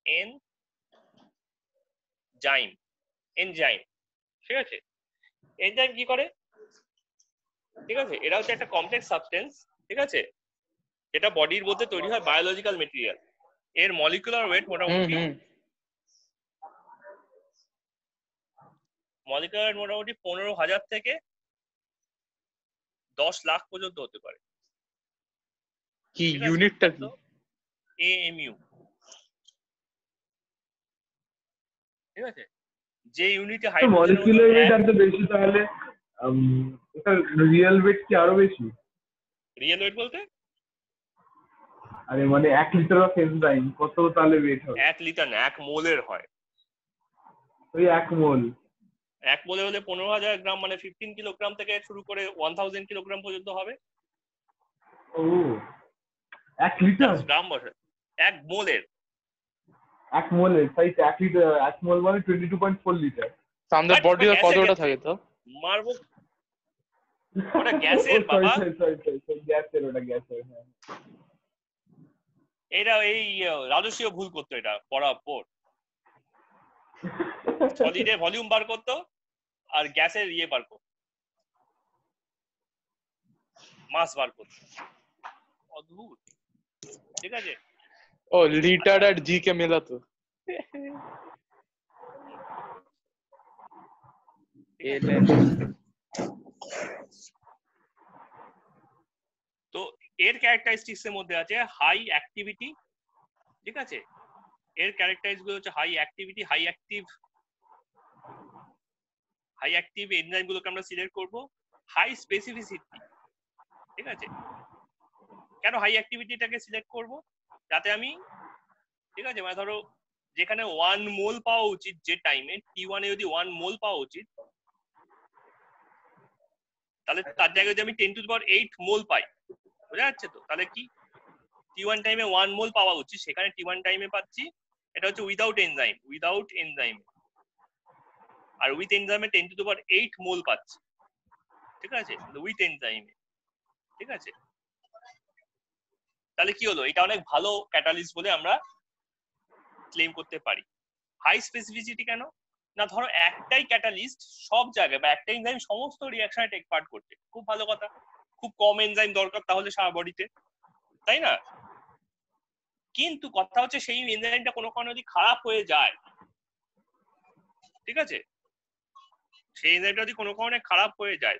এনজাইম, ঠিক আছে? এনজাইম কি করে? ঠিক আছে, এরা হচ্ছে একটা কমপ্লেক্স সাবস্টেন্স, ঠিক আছে, যেটা বডির মধ্যে তৈরি হয় বায়োলজিক্যাল মেটেরিয়াল, এর মলিকুলার ওয়েট মোটামুটি মলিকুলার মোটামুটি 15,000 থেকে 10 লাখ পর্যন্ত হতে পারে। কি ইউনিটটা কি? AMU, ঠিক আছে, যে ইউনিটে মলিকুলার ওয়েট এত বেশি, তাহলে এটা রিয়েল ওয়েট কি আরো বেশি? রিয়েল ওয়েট বলতে আরে মানে 1 লিটার অফ এনজাইম কত তাহলে ওয়েট হবে? 1 লিটার না, 1 মোলের হয়। ওই 1 মোল, 1 মোলে হলে 15,000 গ্রাম, মানে 15 কিলোগ্রাম থেকে শুরু করে 1000 কিলোগ্রাম পর্যন্ত হবে। ও 1 লিটার গ্রাম বসে 1 মোলের, 1 মোলের, তাই 1 লিটার 1 মোল মানে 22.4 লিটার। আমাদের বডিতে কতটা থাকে তো? মারবো ওটা গ্যাসের বাবা, গ্যাসের, ওটা গ্যাসের। হ্যাঁ, এটা এই রাজস্বীয় ভুল করতো, এটা পড়ার পর সলিডের ভলিউম বার করতো আর গ্যাসের ইয়ে বার করতো, মাস বার করতো, অদ্ভুত। ঠিক আছে, ও লিটার আর জি কে মেলাতো। তো এর ক্যারেক্টারিস্টিক্স এর মধ্যে আছে হাই অ্যাক্টিভিটি, ঠিক আছে, এর ক্যারেক্টারিস্টিক্স গুলো হচ্ছে high activity, high active enzyme গুলোকে আমরা সিলেক্ট করব, হাই স্পেসিফিসিটি, ঠিক আছে। কেন হাই অ্যাক্টিভিটিটাকে সিলেক্ট করব? যাতে আমি, ঠিক আছে, মানে ধরো যেখানে 1 মোল পাওয়া উচিত যে টাইমে, T1 এ যদি 1 মোল পাওয়া উচিত, তাহলে তার জায়গায় যদি আমি 10⁸ মোল পাই, বোঝা যাচ্ছে তো? তাহলে কি T1 টাইমে 1 মোল পাওয়া উচিত, সেখানে T1 টাইমে পাচ্ছি, এটা হচ্ছে উইদাউট এনজাইম, আর উইথ এনজাইমে 10⁸ মোল পাচ্ছি, ঠিক আছে, উইথ এনজাইমে, ঠিক আছে। তাহলে কি হলো, এটা অনেক ভালো ক্যাটালিস্ট বলে আমরা ক্লেম করতে পারি। হাই স্পেসিফিসিটি কেন না, ধরো একটাই ক্যাটালিস্ট সব জায়গায় বা একটা এনজাইম সমস্ত রিঅ্যাকশনে টেক পার্ট করতে, খুব ভালো কথা, খুব কম এনজাইম দরকার তাহলে সারা বডিতে, তাই না? কিন্তু কথা হচ্ছে সেই এনজাইমটা কোনো কারণে যদি খারাপ হয়ে যায়, ঠিক আছে, সেই এনজাইমটা যদি কোনো কারণে খারাপ হয়ে যায়,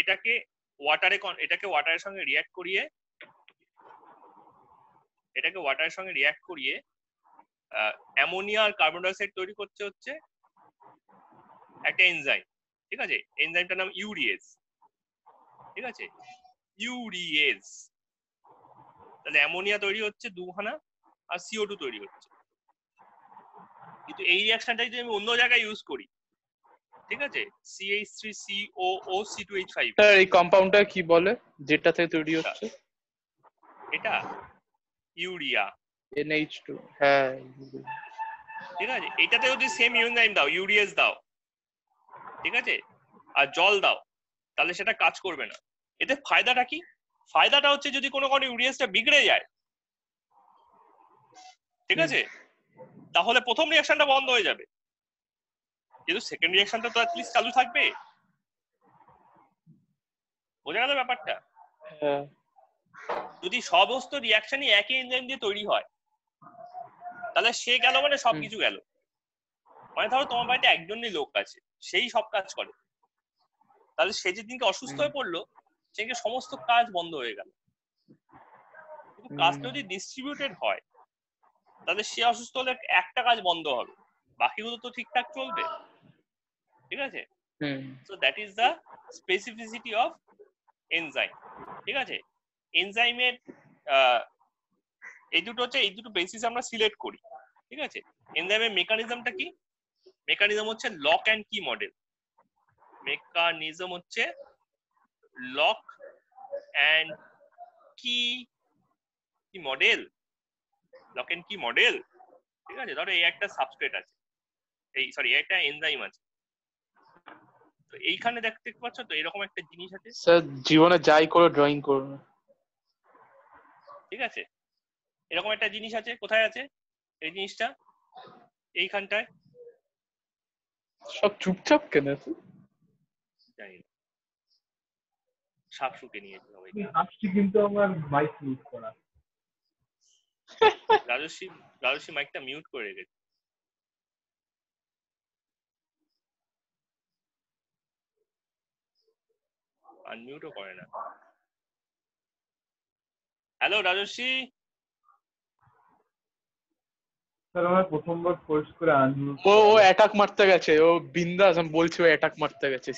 এটাকে ওয়াটারের সঙ্গে রিঅ্যাক্ট করিয়ে অ্যামোনিয়া আর কার্বন ডাই অক্সাইড তৈরি করছে হচ্ছে একটা এনজাইম, ঠিক আছে, এনজাইমটার নাম ইউরিয়েজ, ঠিক আছে, ইউরিয়েজ। তাহলে অ্যামোনিয়া তৈরি হচ্ছে 2খানা আর CO2 তৈরি হচ্ছে, কিন্তু এই রিঅ্যাকশনটা যদি আমি অন্য জায়গায় ইউজ করি, ঠিক আছে, CH3COO(C2H5), এই কম্পাউন্ডটা কি বলে যেটা থেকে তৈরি হচ্ছে? এটা ইউরিয়া, NH2। হ্যাঁ, ঠিক আছে। এটাতে যদি সেম এনজাইম দাও, ইউরিয়েজ দাও, ঠিক আছে, আর জল দাও, তাহলে সেটা কাজ করবে না। এতে ফায়দাটা কি? ফায়দাটা হচ্ছে যদি কোনো ইউরিয়েজটা বিগড়ে যায়, ঠিক আছে, তাহলে প্রথম রিঅ্যাকশনটা বন্ধ হয়ে যাবে, কিন্তু সেকেন্ড রিঅ্যাকশনটা তো অ্যাটলিস্ট চালু থাকবে। বোঝা গেল ব্যাপারটা? যদি সমস্ত রিঅ্যাকশনই একই এনজাইম দিয়ে তৈরি হয়, তাহলে সে গেল মানে সবকিছু গেল। মানে ধরো তোমার বাড়িতে একজনই লোক আছে, সেই সব কাজ করে, তাহলে সে যেদিনকে অসুস্থ হয়ে পড়লো, সেদিনকে সমস্ত কাজ বন্ধ হয়ে গেল। কিন্তু কাজটা যদি ডিস্ট্রিবিউটেড হয়, তাহলে সে অসুস্থ হলে একটা কাজ বন্ধ হবে, বাকিগুলো তো ঠিকঠাক চলবে, ঠিক আছে। So that is the specificity of enzyme, ঠিক আছে। এনজাইমের এই দুটো বেসিস আমরা সিলেক্ট করি, ঠিক আছে। এনজাইমের মেকানিজমটা কি? মেকানিজম হচ্ছে লক অ্যান্ড কি মডেল। লক অ্যান্ড কি মডেল, ঠিক আছে। ধরো এই একটা সাবস্ট্রেট আছে, একটা এনজাইম আছে, তো এইখানে দেখতে পাচ্ছ তো এরকম একটা জিনিস আছে, স্যার জীবনে যাই করে ড্রয়িং করুন, ঠিক আছে। এরকম একটা জিনিস আছে, কোথায় আছে এই জিনিসটা? এইখানটায়। সব চুপচাপ কেন? জানি না, সাপ শুকে নিয়েছে সবাইকে। আসছি কিন্তু আমার মাইক মিউট করা। রাজস্বী মাইকটা মিউট করে রেখেছে। আনমিউটও করে না। হ্যালো রাজস্বী। স্যার আমার প্রথমবার ফোর্স করে আনমিউট ও অ্যাটাক মারতে গেছে, ও বিন্দাস, আমি বলছি ও অ্যাটাক মারতে গেছে।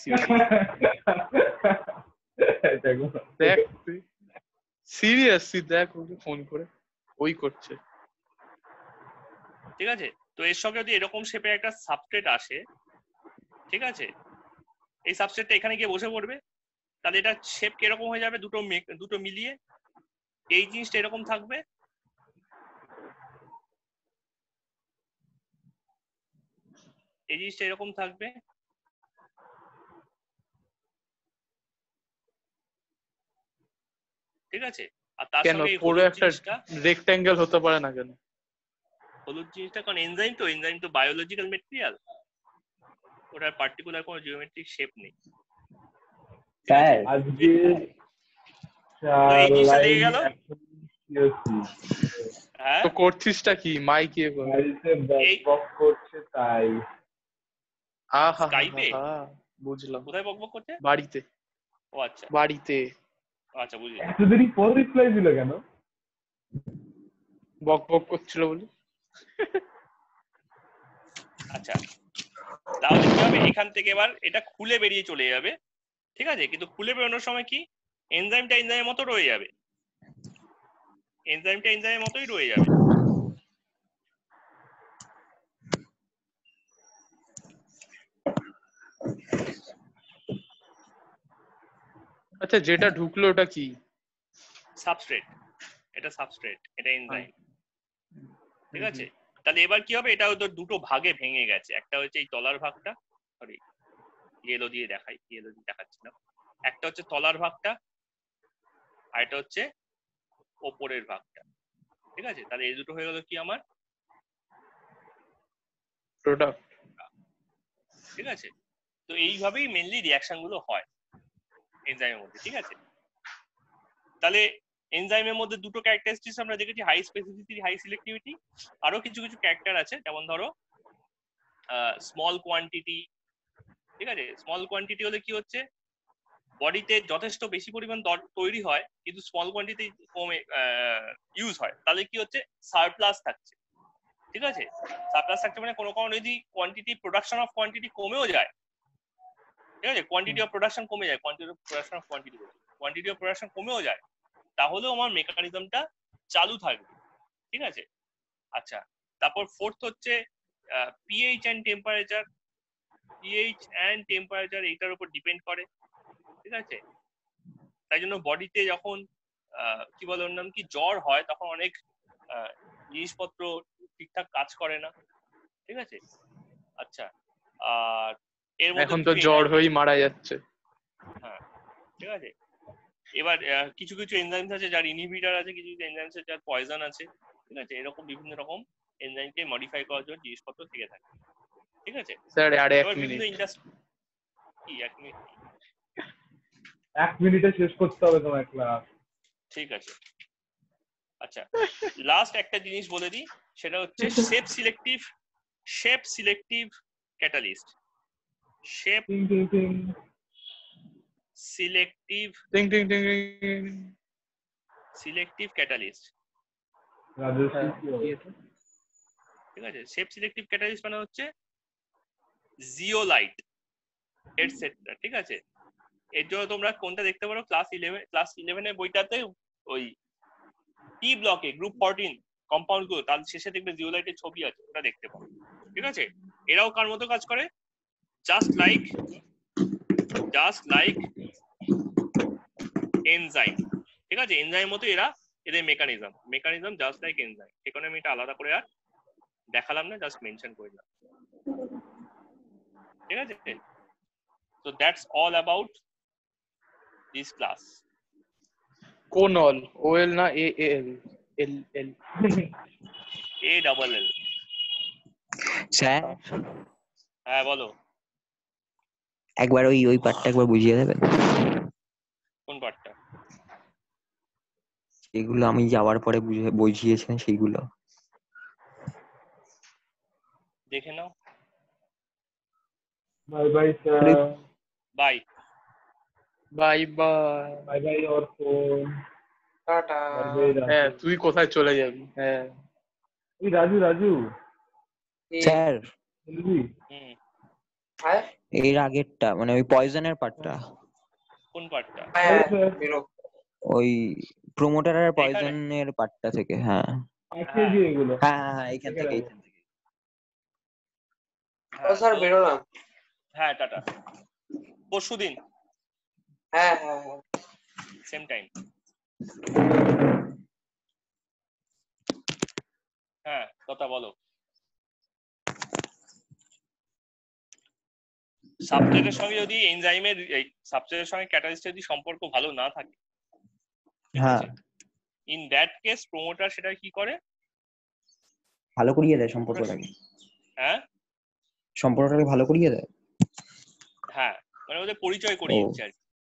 দেখ সিরিয়াসলি দেখ ওকে ফোন করে ওই করছে। ঠিক আছে, তো এর সঙ্গে যদি এরকম শেপে একটা সাবস্ট্রেট আসে, ঠিক আছে, এই সাবস্ট্রেটটা এখানে গিয়ে বসে পড়বে, তাহলে এটা শেপ কিরকম হয়ে যাবে? দুটো মিলিয়ে এই জিনিসটা এরকম থাকবে, এই জিনিসটা এরকম থাকবে, ঠিক আছে। আর তার কেন সঙ্গে পুরো একটা রেক্ট্যাঙ্গেল হতে পারে না কেন? হলুদ জিনিসটা কারণ এনজাইম তো বায়োলজিক্যাল মেটেরিয়াল, ওটার পার্টিকুলার কোনো জিওমেট্রিক শেপ নেই। স্যার আজকে এই জিনিসটা লেগে গেল। হ্যাঁ তো করছিসটা কি? মাইকে বাড়িতে বক করছে তাই। আহা স্কাইপে? বুঝলাম। কোথায় বকবক করছে? বাড়িতে। ও আচ্ছা বাড়িতে আচ্ছা বুঝলি। এত দেরি পর রিপ্লাই দিল কেন? বক বক করছিল বলে। আচ্ছা তাহলে কি হবে, এখান থেকে এবার এটা খুলে বেরিয়ে চলে যাবে, ঠিক আছে। কিন্তু খুলে বেরোনোর সময় কি এনজাইমটা এনজাইমের মতো রয়ে যাবে, এনজাইমটা এনজাইমের মতোই রয়ে যাবে। আচ্ছা যেটা ঢুকলো ওটা কি? সাবস্ট্রেট, এটা সাবস্ট্রেট, এটা এনজাইম, ঠিক আছে। তাহলে এবার কি হবে, এটা ওদের দুটো ভাগে ভেঙে গেছে। একটা হচ্ছে এই তলার ভাগটা, সরি ইয়েলো দিয়ে দেখাই, ইয়েলো দিয়ে দেখাচ্ছি না। একটা হচ্ছে তলার ভাগটা, আর এটা হচ্ছে ওপরের ভাগটা, ঠিক আছে। তাহলে এই দুটো হয়ে গেল কি আমার প্রোডাক্ট, ঠিক আছে। তো এইভাবেই মেনলি রিয়াকশন গুলো হয় এনজাইমের মধ্যে, ঠিক আছে। তাহলে এনজাইমের মধ্যে দুটো ক্যারেক্টারিস্টিক্স আমরা দেখেছি, হাই স্পেসিফিসিটি, হাই সিলেক্টিভিটি। আরো কিছু কিছু ক্যারেক্টার আছে, যেমন ধরো স্মল কোয়ান্টিটি, ঠিক আছে। স্মল কোয়ান্টিটি হলে কি হচ্ছে, বডিতে যথেষ্ট বেশি পরিমাণ তৈরি হয় কিন্তু স্মল কোয়ান্টিটি কমে ইউজ হয়, তাহলে কি হচ্ছে সারপ্লাস থাকছে, ঠিক আছে। সারপ্লাস থাকছে মানে কোনো কারণে যদি কোয়ান্টিটি, প্রোডাকশন অফ কোয়ান্টিটি কমেও যায়, ঠিক আছে, কোয়ান্টিটি অফ প্রোডাকশন কমে যায়, কোয়ান্টিটি অফ প্রোডাকশন কমেও যায়, তাহলেও আমার মেকানিজমটা চালু থাকবে, ঠিক আছে। আচ্ছা তারপর ফোর্থ হচ্ছে pH and temperature. PH and temperature এইটার উপর ডিপেন্ড করে, ঠিক আছে। তাই জন্য বডিতে যখন কি বলে ওর নাম কি জ্বর হয়, তখন অনেক জিনিসপত্র ঠিকঠাক কাজ করে না, ঠিক আছে। আচ্ছা আর এর মধ্যে এখন তো জ্বর হয়েই মারা যাচ্ছে। হ্যাঁ ঠিক আছে। এবার কিছু কিছু এনজাইমস আছে যার ইনহিবিটর আছে, কিছু কিছু এনজাইমস আছে যার পয়জন আছে, ঠিক আছে। এরকম বিভিন্ন রকম এনজাইমকে মডিফাই করার জন্য জিনিসপত্র থেকে থাকে, ঠিক আছে। স্যার আর এক এবার মিনিট। বিভিন্ন ইন্ডাস্ট্রি কি 1 মিনিট, 1 মিনিটে শেষ করতে হবে তোমার ক্লাস। ঠিক আছে। আচ্ছা লাস্ট একটা জিনিস বলে দিই, সেটা হচ্ছে শেপ সিলেক্টিভ ক্যাটালিস্ট। শেপ টিং টিং টিং সিলেক্টিভ টিং টিং টিং সিলেক্টিভ ক্যাটালিস্ট, রাজস্বী কি হবে? ঠিক আছে। শেপ সিলেক্টিভ ক্যাটালিস্ট মানে হচ্ছে জিওলাইট এটসেট্রা, ঠিক আছে। এর জন্য তোমরা কোনটা দেখতে পারো, ক্লাস 11 এর বইটাতে ওই টি ব্লকে গ্রুপ 14 কম্পাউন্ড গুলো, তার শেষে দেখবে জিওলাইটের ছবি আছে, ওটা দেখতে পারো, ঠিক আছে। এরাও কার মতো কাজ করে, জাস্ট লাইক এনজাইম, ঠিক আছে। এনজাইম মতো এদের মেকানিজম জাস্ট লাইক এনজাইম। সেখানে আমি এটা আলাদা করে আর দেখালাম না, জাস্ট মেনশন করে দিলাম, ঠিক আছে। So that's all about this class. কোন অল? ওএল না এএল? এল এল ALL। স্যার হ্যাঁ বলো একবার ওই পার্টটা একবার বুঝিয়ে দেবেন? কোন পার্ট? সেগুলো আমি যাওয়ার পরে বুঝিয়েছেন সেইগুলো। দেখে নাও। Bye bye bye bye bye. Bye bye Arpan. Tata. Bye bye হ্যাঁ তুই কোথায় চলে যাবি? হ্যাঁ এই রাজু স্যার বলবি? হুম, হ্যাঁ এর আগেরটা মানে ওই পয়জনের পার্টটা, কোন পার্টটা? হ্যাঁ বেরো। ওই প্রমোটার আর এখানে? পয়জনের পার্টটা থেকে। হ্যাঁ পাঠিয়ে দিয়ে এগুলো। হ্যাঁ হ্যাঁ হ্যাঁ, এইখান থেকে এইখান থেকে। ও হ্যাঁ, স্যার তো- বেরো না। হ্যাঁ টাটা। পরশুদিন হ্যাঁ হ্যাঁ হ্যাঁ সেম টাইম। হ্যাঁ কথা বলো। সাবস্ট্রেটের সঙ্গে যদি এনজাইমের সাবস্ট্রেটের সঙ্গে ক্যাটালিস্টের যদি সম্পর্ক ভালো না থাকে, ঠিক হ্যাঁ আছে, ইন দ্যাট কেস প্রমোটার সেটা কি করে? ভালো করিয়ে দেয় সম্পর্কটাকে, হ্যাঁ সম্পর্কটাকে ভালো করিয়ে দেয়। হ্যাঁ, মানে ওদের পরিচয় করিয়ে ও। দিচ্ছে আর কি।